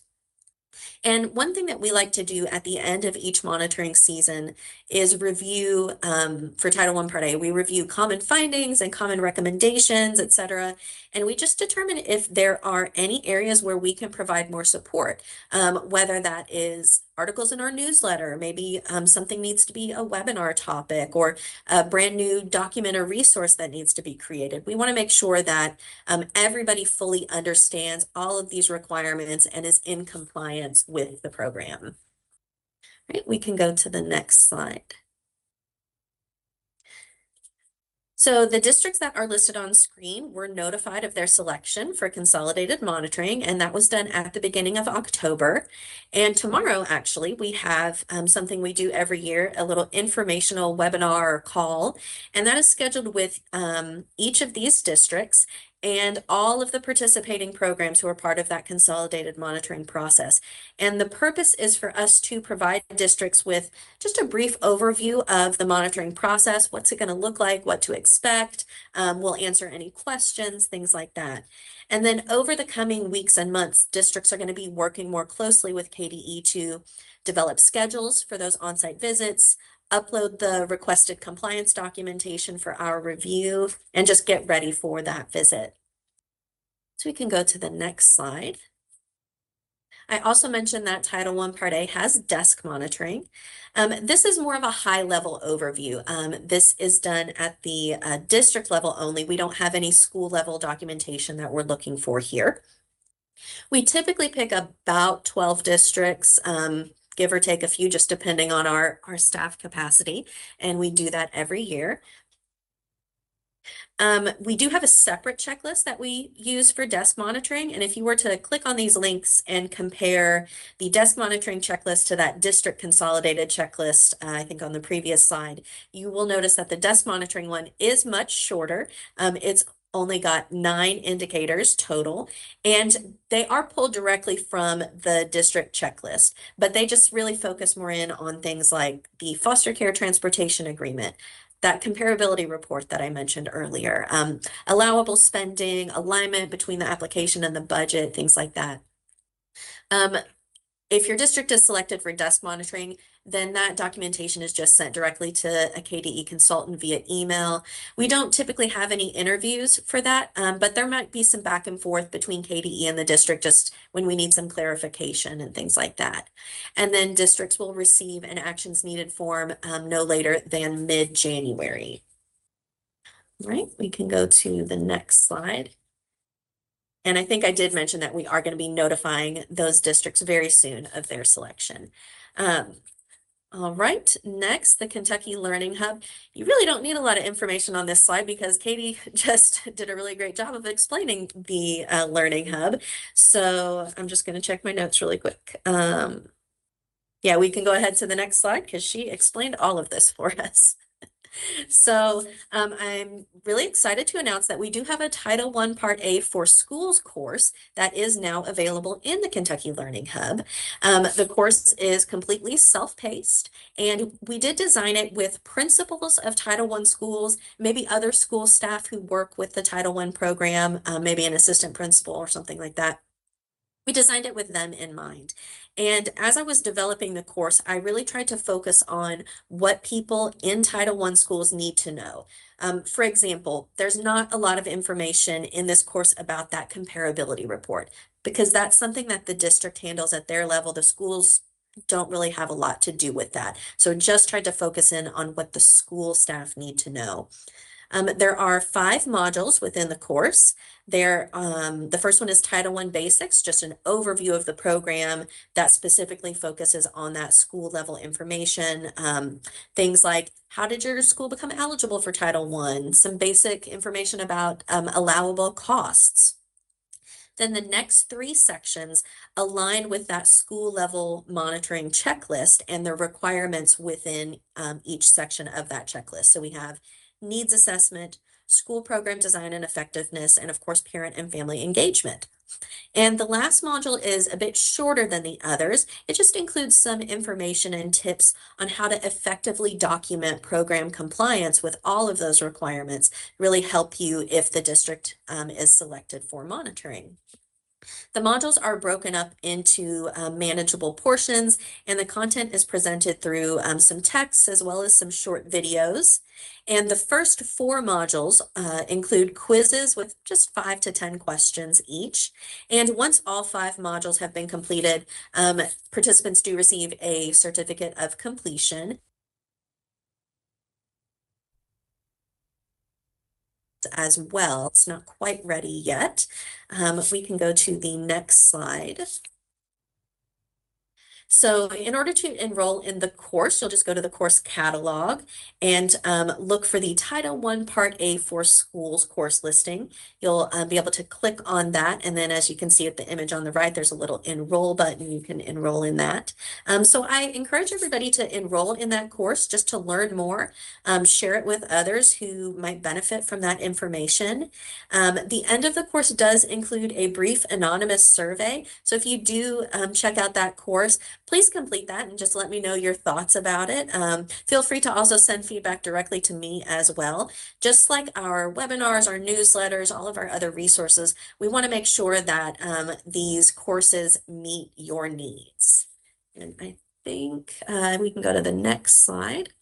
And one thing that we like to do at the end of each monitoring season is review for Title I Part A. We review common findings and common recommendations, etc. And we just determine if there are any areas where we can provide more support, whether that is articles in our newsletter, maybe something needs to be a webinar topic or a brand new document or resource that needs to be created. We want to make sure that everybody fully understands all of these requirements and is in compliance with the program. Right, we can go to the next slide. So the districts that are listed on screen were notified of their selection for consolidated monitoring, and that was done at the beginning of October. And tomorrow, actually, we have something we do every year, a little informational webinar or call, and that is scheduled with each of these districts and all of the participating programs who are part of that consolidated monitoring process. And the purpose is for us to provide districts with just a brief overview of the monitoring process, what's it going to look like, what to expect. We'll answer any questions, things like that. And then over the coming weeks and months, districts are going to be working more closely with KDE to develop schedules for those on-site visits, upload the requested compliance documentation for our review, and just get ready for that visit. So we can go to the next slide. I also mentioned that Title I Part A has desk monitoring. This is more of a high-level overview. This is done at the district level only. We don't have any school-level documentation that we're looking for here. We typically pick about 12 districts, give or take a few, just depending on our staff capacity. And we do that every year. We do have a separate checklist that we use for desk monitoring. And if you were to click on these links and compare the desk monitoring checklist to that district consolidated checklist, I think on the previous slide, you will notice that the desk monitoring one is much shorter. It's only got 9 indicators total, and they are pulled directly from the district checklist, but they just really focus more in on things like the foster care transportation agreement, that comparability report that I mentioned earlier, allowable spending, alignment between the application and the budget, things like that. If your district is selected for desk monitoring, then that documentation is just sent directly to a KDE consultant via email. We don't typically have any interviews for that, but there might be some back and forth between KDE and the district just when we need some clarification and things like that. And then districts will receive an actions needed form no later than mid-January. Right, we can go to the next slide. And I think I did mention that we are going to be notifying those districts very soon of their selection. All right, next, the Kentucky Learning Hub. You really don't need a lot of information on this slide because Katie just did a really great job of explaining the Learning Hub. So I'm just going to check my notes really quick. Yeah, we can go ahead to the next slide because she explained all of this for us. So I'm really excited to announce that we do have a Title I Part A for Schools course that is now available in the Kentucky Learning Hub. The course is completely self-paced, and we did design it with principals of Title I schools, maybe other school staff who work with the Title I program, maybe an assistant principal or something like that. We designed it with them in mind. And as I was developing the course, I really tried to focus on what people in Title I schools need to know. For example, there's not a lot of information in this course about that comparability report because that's something that the district handles at their level. The schools don't really have a lot to do with that. So just tried to focus in on what the school staff need to know. There are 5 modules within the course. The first one is Title I Basics, just an overview of the program that specifically focuses on that school level information. Things like, how did your school become eligible for Title I? Some basic information about allowable costs. Then the next 3 sections align with that school level monitoring checklist and the requirements within each section of that checklist. So we have needs assessment, school program design and effectiveness, and of course, parent and family engagement. And the last module is a bit shorter than the others. It just includes some information and tips on how to effectively document program compliance with all of those requirements, really help you if the district is selected for monitoring. The modules are broken up into manageable portions, and the content is presented through some text as well as some short videos. And the first 4 modules include quizzes with just 5 to 10 questions each. And once all 5 modules have been completed, participants do receive a certificate of completion. As well. It's not quite ready yet. We can go to the next slide. So in order to enroll in the course, you'll just go to the course catalog and look for the Title I Part A for Schools course listing. You'll be able to click on that. And then as you can see at the image on the right, there's a little enroll button. You can enroll in that. So I encourage everybody to enroll in that course just to learn more, share it with others who might benefit from that information. The end of the course does include a brief anonymous survey. So if you do check out that course, please complete that and just let me know your thoughts about it. Feel free to also send feedback directly to me as well. Just like our webinars, our newsletters, all of our other resources, we want to make sure that these courses meet your needs. And I think we can go to the next slide.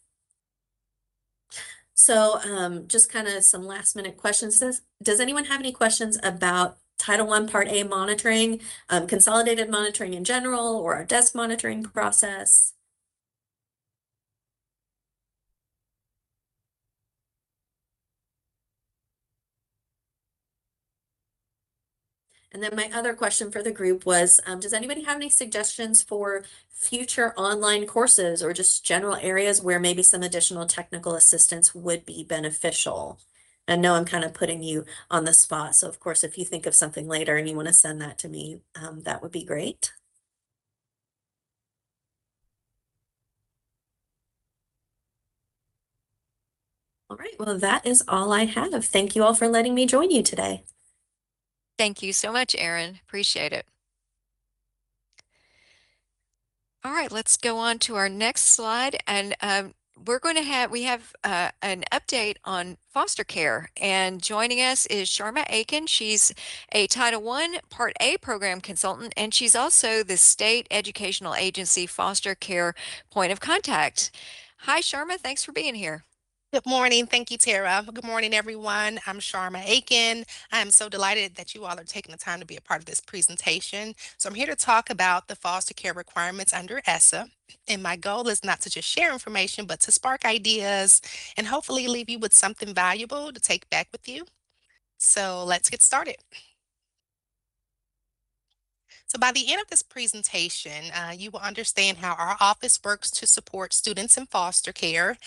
So just kind of some last minute questions. Does anyone have any questions about Title I Part A monitoring, consolidated monitoring in general, or our desk monitoring process? And then my other question for the group was, does anybody have any suggestions for future online courses or just general areas where maybe some additional technical assistance would be beneficial? I know I'm kind of putting you on the spot. So of course, if you think of something later and you want to send that to me, that would be great. All right, well, that is all I have. Thank you all for letting me join you today. Thank you so much, Erin. Appreciate it. All right, let's go on to our next slide. And we have an update on foster care. And joining us is Sharma Aiken. She's a Title I Part A program consultant, and she's also the State Educational Agency Foster Care Point of Contact. Hi, Sharma. Thanks for being here. Good morning. Thank you, Tara. Good morning, everyone. I'm Sharma Aiken. I'm so delighted that you all are taking the time to be a part of this presentation. So I'm here to talk about the foster care requirements under ESSA. And my goal is not to just share information, but to spark ideas and hopefully leave you with something valuable to take back with you. So let's get started. So by the end of this presentation, you will understand how our office works to support students in foster care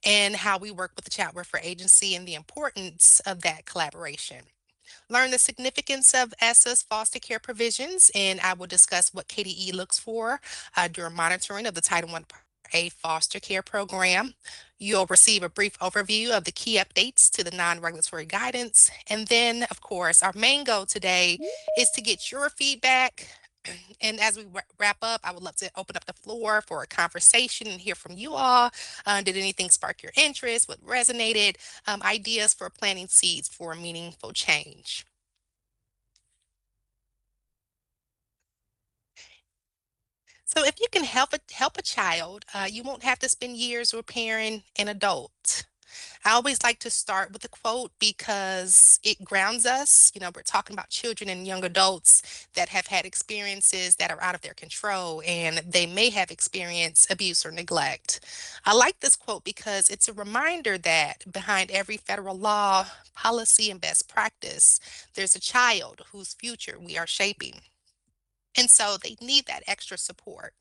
and how we work with the Child Welfare Agency and the importance of that collaboration. Learn the significance of ESSA's foster care provisions, and I will discuss what KDE looks for during monitoring of the Title I foster care program. You'll receive a brief overview of the key updates to the non-regulatory guidance. And then, of course, our main goal today is to get your feedback. And as we wrap up, I would love to open up the floor for a conversation and hear from you all. Did anything spark your interest? What resonated? Ideas for planting seeds for meaningful change. So if you can help a child, you won't have to spend years repairing an adult. I always like to start with a quote because it grounds us. You know, we're talking about children and young adults that have had experiences that are out of their control and they may have experienced abuse or neglect. I like this quote because it's a reminder that behind every federal law, policy, and best practice, there's a child whose future we are shaping. And so they need that extra support.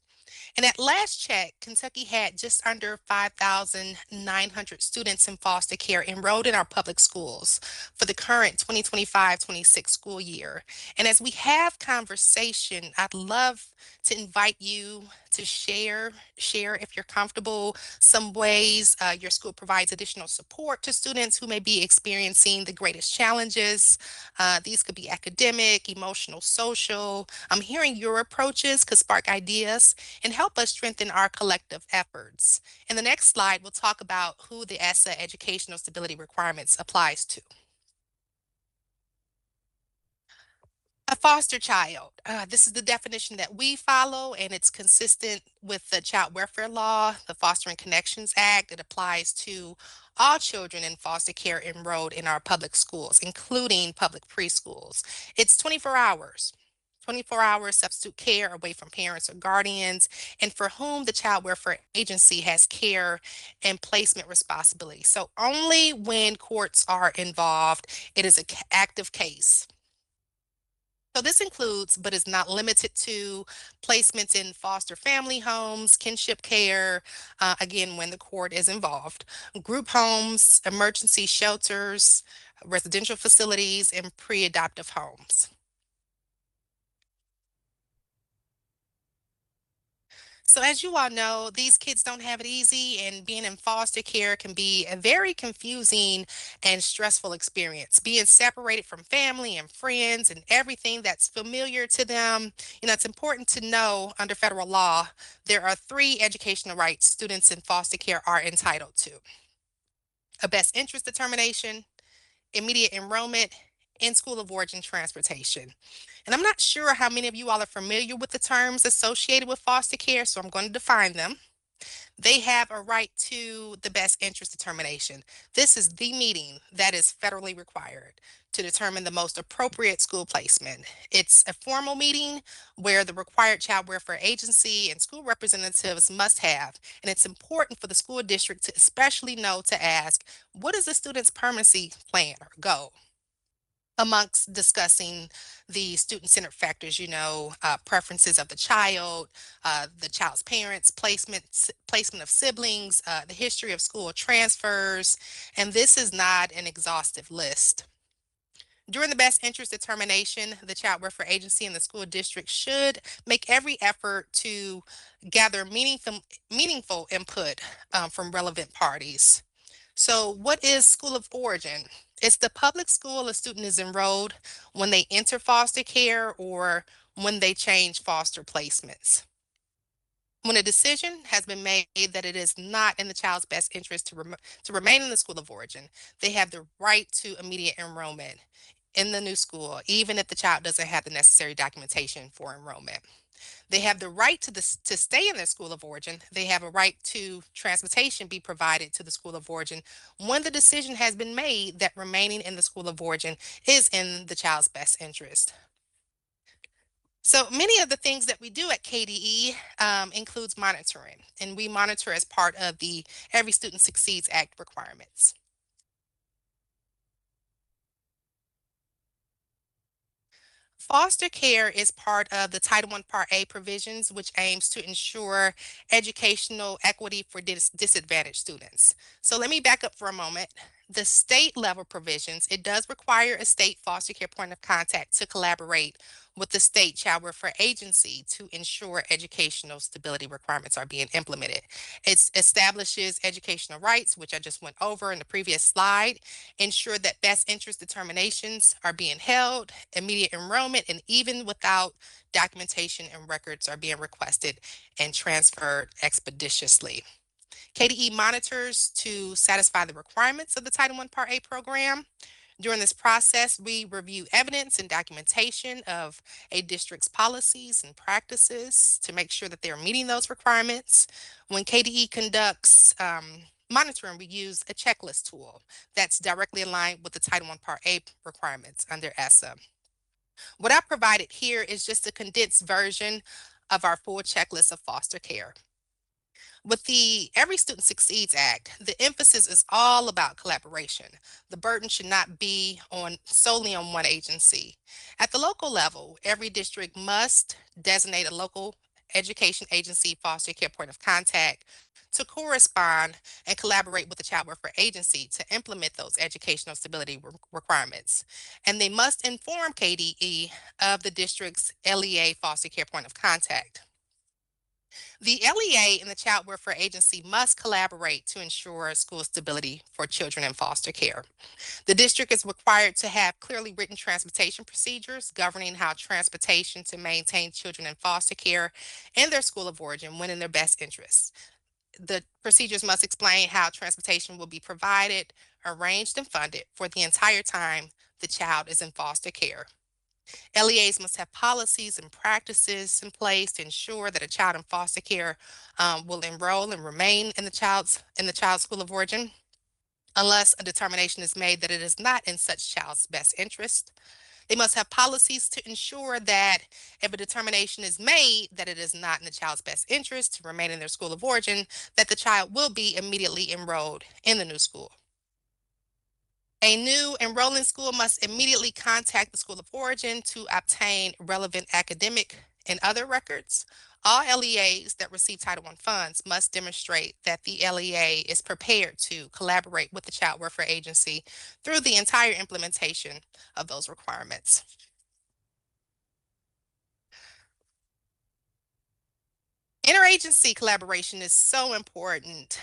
And at last check, Kentucky had just under 5,900 students in foster care enrolled in our public schools for the current 2025-26 school year. And as we have conversation, I'd love to invite you to share if you're comfortable, some ways your school provides additional support to students who may be experiencing the greatest challenges. These could be academic, emotional, social. I'm hearing your approaches could spark ideas and help us strengthen our collective efforts. In the next slide, we'll talk about who the ESSA Educational Stability Requirements applies to. A foster child. This is the definition that we follow, and it's consistent with the Child Welfare Law, the Fostering Connections Act. It applies to all children in foster care enrolled in our public schools, including public preschools. It's 24 hours. 24 hours substitute care away from parents or guardians, and for whom the Child Welfare Agency has care and placement responsibility. So only when courts are involved, it is an active case. So this includes, but is not limited to, placements in foster family homes, kinship care, again, when the court is involved, group homes, emergency shelters, residential facilities, and pre-adoptive homes. So as you all know, these kids don't have it easy, and being in foster care can be a very confusing and stressful experience. Being separated from family and friends and everything that's familiar to them. You know, it's important to know under federal law, there are 3 educational rights students in foster care are entitled to: a best interest determination, immediate enrollment, and school of origin transportation. And I'm not sure how many of you all are familiar with the terms associated with foster care, so I'm going to define them. They have a right to the best interest determination. This is the meeting that is federally required to determine the most appropriate school placement. It's a formal meeting where the required child welfare agency and school representatives must have, and it's important for the school district to especially know to ask, what is the student's permanency plan or goal? Amongst discussing the student-centered factors, you know, preferences of the child's parents, placement of siblings, the history of school transfers, and this is not an exhaustive list. During the best interest determination, the Child Welfare Agency and the school district should make every effort to gather meaningful input from relevant parties. So what is school of origin? It's the public school a student is enrolled when they enter foster care or when they change foster placements. When a decision has been made that it is not in the child's best interest to remain in the school of origin, they have the right to immediate enrollment in the new school, even if the child doesn't have the necessary documentation for enrollment. They have the right to stay in their school of origin. They have a right to transportation be provided to the school of origin when the decision has been made that remaining in the school of origin is in the child's best interest. So many of the things that we do at KDE includes monitoring, and we monitor as part of the Every Student Succeeds Act requirements. Foster care is part of the Title I Part A provisions, which aims to ensure educational equity for disadvantaged students. So let me back up for a moment. The state level provisions, it does require a state foster care point of contact to collaborate with the state child welfare agency to ensure educational stability requirements are being implemented. It establishes educational rights, which I just went over in the previous slide, ensure that best interest determinations are being held, immediate enrollment, and even without documentation and records are being requested and transferred expeditiously. KDE monitors to satisfy the requirements of the Title I Part A program. During this process, we review evidence and documentation of a district's policies and practices to make sure that they're meeting those requirements. When KDE conducts monitoring, we use a checklist tool that's directly aligned with the Title I Part A requirements under ESSA. What I provided here is just a condensed version of our full checklist of foster care. With the Every Student Succeeds Act, the emphasis is all about collaboration. The burden should not be solely on one agency. At the local level, every district must designate a local education agency foster care point of contact to correspond and collaborate with the child welfare agency to implement those educational stability requirements. And they must inform KDE of the district's LEA foster care point of contact. The LEA and the Child Welfare Agency must collaborate to ensure school stability for children in foster care. The district is required to have clearly written transportation procedures governing how transportation to maintain children in foster care in their school of origin when in their best interests. The procedures must explain how transportation will be provided, arranged, and funded for the entire time the child is in foster care. LEAs must have policies and practices in place to ensure that a child in foster care will enroll and remain in the child's school of origin, unless a determination is made that it is not in such child's best interest. They must have policies to ensure that if a determination is made that it is not in the child's best interest to remain in their school of origin, that the child will be immediately enrolled in the new school. A new enrolling school must immediately contact the school of origin to obtain relevant academic and other records. All LEAs that receive Title I funds must demonstrate that the LEA is prepared to collaborate with the Child Welfare Agency through the entire implementation of those requirements. Interagency collaboration is so important.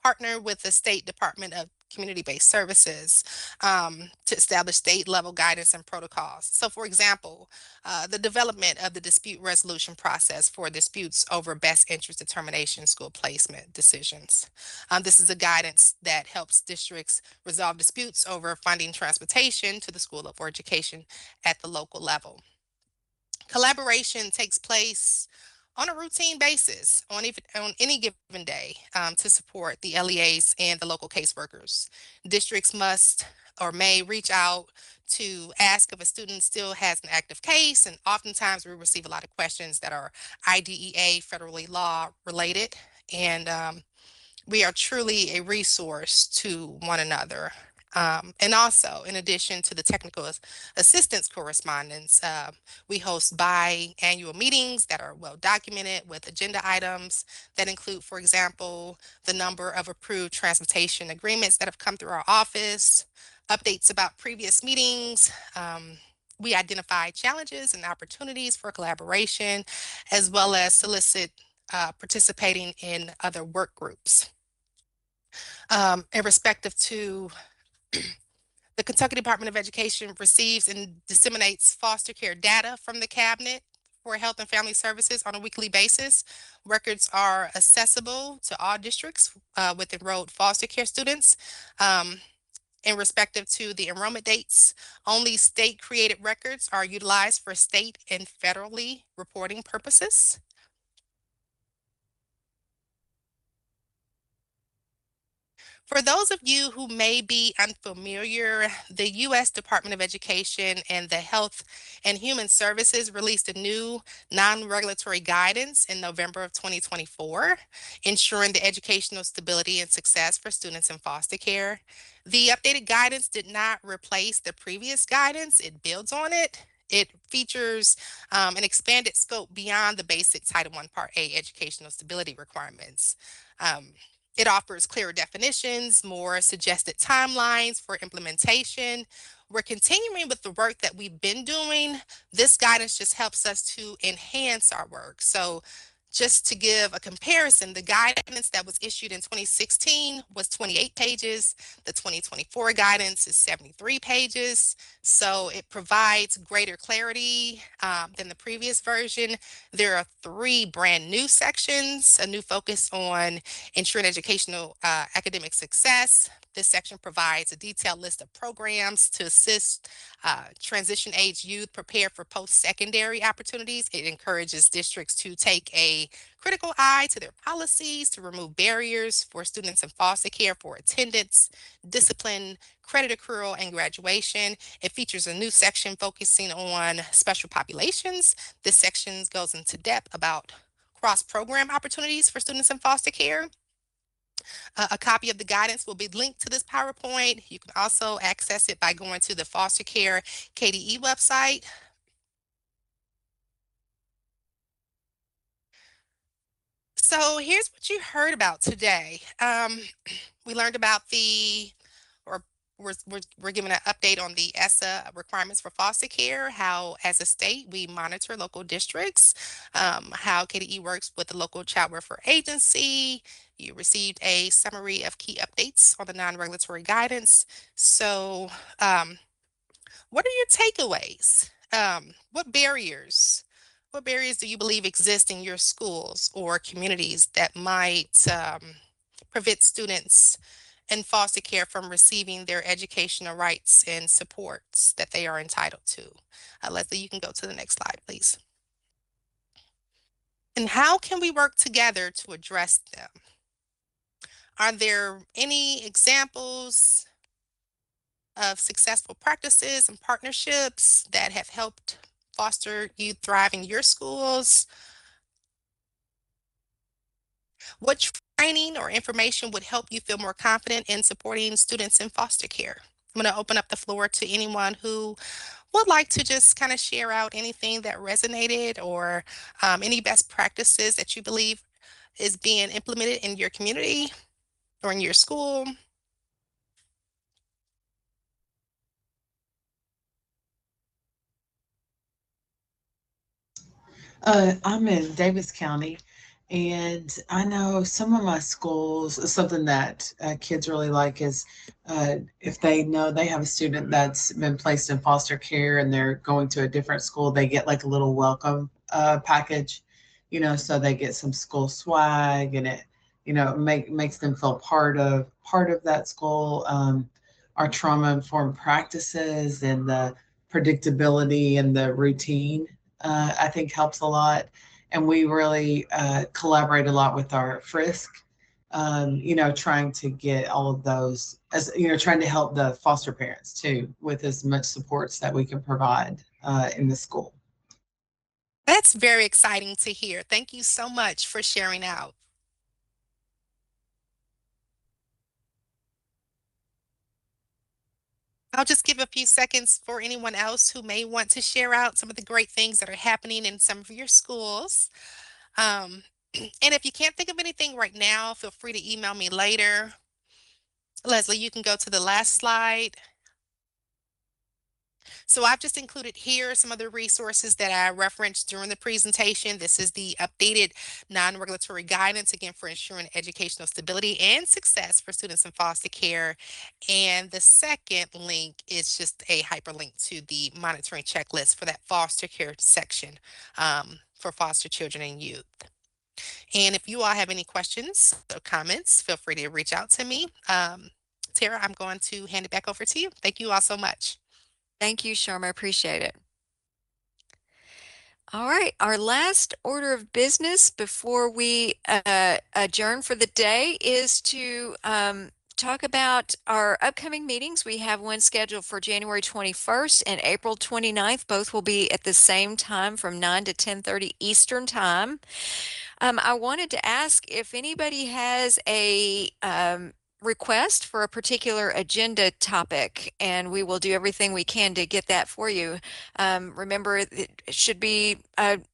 Partner with the State Department of Community-Based Services to establish state-level guidance and protocols. So, for example, the development of the dispute resolution process for disputes over best interest determination school placement decisions. This is a guidance that helps districts resolve disputes over funding transportation to the school of education at the local level. Collaboration takes place on a routine basis on any given day to support the LEAs and the local caseworkers. Districts must or may reach out to ask if a student still has an active case, and oftentimes we receive a lot of questions that are IDEA federally law related, and we are truly a resource to one another. And also, in addition to the technical assistance correspondence, we host biannual meetings that are well documented with agenda items that include, for example, the number of approved transportation agreements that have come through our office, updates about previous meetings. We identify challenges and opportunities for collaboration, as well as solicit participating in other work groups. In respective to the Kentucky Department of Education receives and disseminates foster care data from the cabinet for Health and Family Services on a weekly basis. Records are accessible to all districts with enrolled foster care students. In respective to the enrollment dates, only state-created records are utilized for state and federally reporting purposes. For those of you who may be unfamiliar, the U.S. Department of Education and the Health and Human Services released a new non-regulatory guidance in November of 2024, ensuring the educational stability and success for students in foster care. The updated guidance did not replace the previous guidance, it builds on it. It features an expanded scope beyond the basic Title I Part A educational stability requirements. It offers clearer definitions, more suggested timelines for implementation. We're continuing with the work that we've been doing. This guidance just helps us to enhance our work. So just to give a comparison, the guidance that was issued in 2016 was 28 pages. The 2024 guidance is 73 pages. So it provides greater clarity than the previous version. There are 3 brand new sections, a new focus on ensuring educational academic success. This section provides a detailed list of programs to assist transition age youth prepare for post-secondary opportunities. It encourages districts to take a critical eye to their policies to remove barriers for students in foster care for attendance, discipline, credit accrual, and graduation. It features a new section focusing on special populations. This section goes into depth about cross-program opportunities for students in foster care. A copy of the guidance will be linked to this PowerPoint. You can also access it by going to the Foster Care KDE website. So here's what you heard about today. We learned about we're given an update on the ESSA requirements for foster care, how as a state we monitor local districts, how KDE works with the local child welfare agency. You received a summary of key updates on the non-regulatory guidance. So what are your takeaways? What barriers do you believe exist in your schools or communities that might prevent students in foster care from receiving their educational rights and supports that they are entitled to? Leslie, you can go to the next slide, please. And how can we work together to address them? Are there any examples of successful practices and partnerships that have helped foster youth thrive in your schools? What training or information would help you feel more confident in supporting students in foster care? I'm going to open up the floor to anyone who would like to just kind of share out anything that resonated or any best practices that you believe is being implemented in your community or in your school. I'm in Davis County, and I know some of my schools, something that kids really like is if they know they have a student that's been placed in foster care and they're going to a different school, they get like a little welcome package, so they get some school swag, and it, makes them feel part of that school. Our trauma informed practices and the predictability and the routine, I think helps a lot. And we really collaborate a lot with our Frisk, trying to get all of those, as trying to help the foster parents too with as much supports that we can provide in the school. That's very exciting to hear. Thank you so much for sharing out. I'll just give a few seconds for anyone else who may want to share out some of the great things that are happening in some of your schools. And if you can't think of anything right now, feel free to email me later. Leslie, you can go to the last slide. So I've just included here some of the resources that I referenced during the presentation. This is the updated non-regulatory guidance, again, for ensuring educational stability and success for students in foster care. And the second link is just a hyperlink to the monitoring checklist for that foster care section for foster children and youth. And if you all have any questions or comments, feel free to reach out to me. Tara, I'm going to hand it back over to you. Thank you all so much. Thank you, Sharma. Appreciate it. All right, our last order of business before we adjourn for the day is to talk about our upcoming meetings. We have one scheduled for January 21st and April 29th. Both will be at the same time from 9 to 10:30 Eastern Time. I wanted to ask if anybody has a request for a particular agenda topic, and we will do everything we can to get that for you. Remember, it should be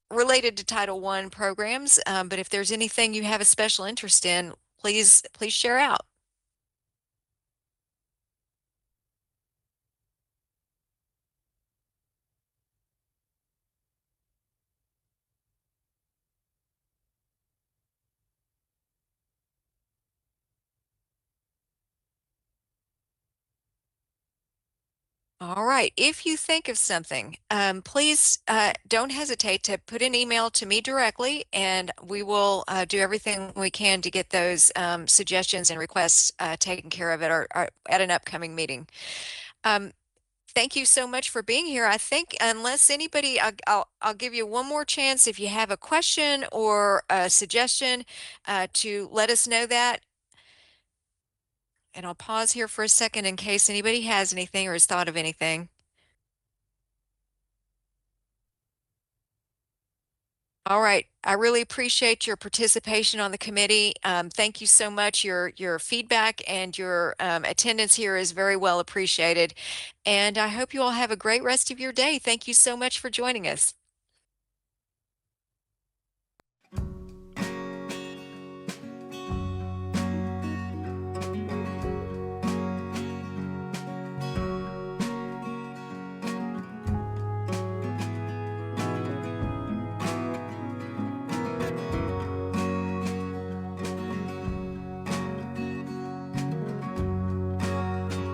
related to Title I programs, but if there's anything you have a special interest in, please share out. All right. If you think of something, please don't hesitate to put an email to me directly, and we will do everything we can to get those suggestions and requests taken care of at an upcoming meeting. Thank you so much for being here. I think unless anybody, I'll give you one more chance if you have a question or a suggestion to let us know that. And I'll pause here for a second in case anybody has anything or has thought of anything. All right. I really appreciate your participation on the committee. Thank you so much. Your feedback and your attendance here is very well appreciated. And I hope you all have a great rest of your day. Thank you so much for joining us.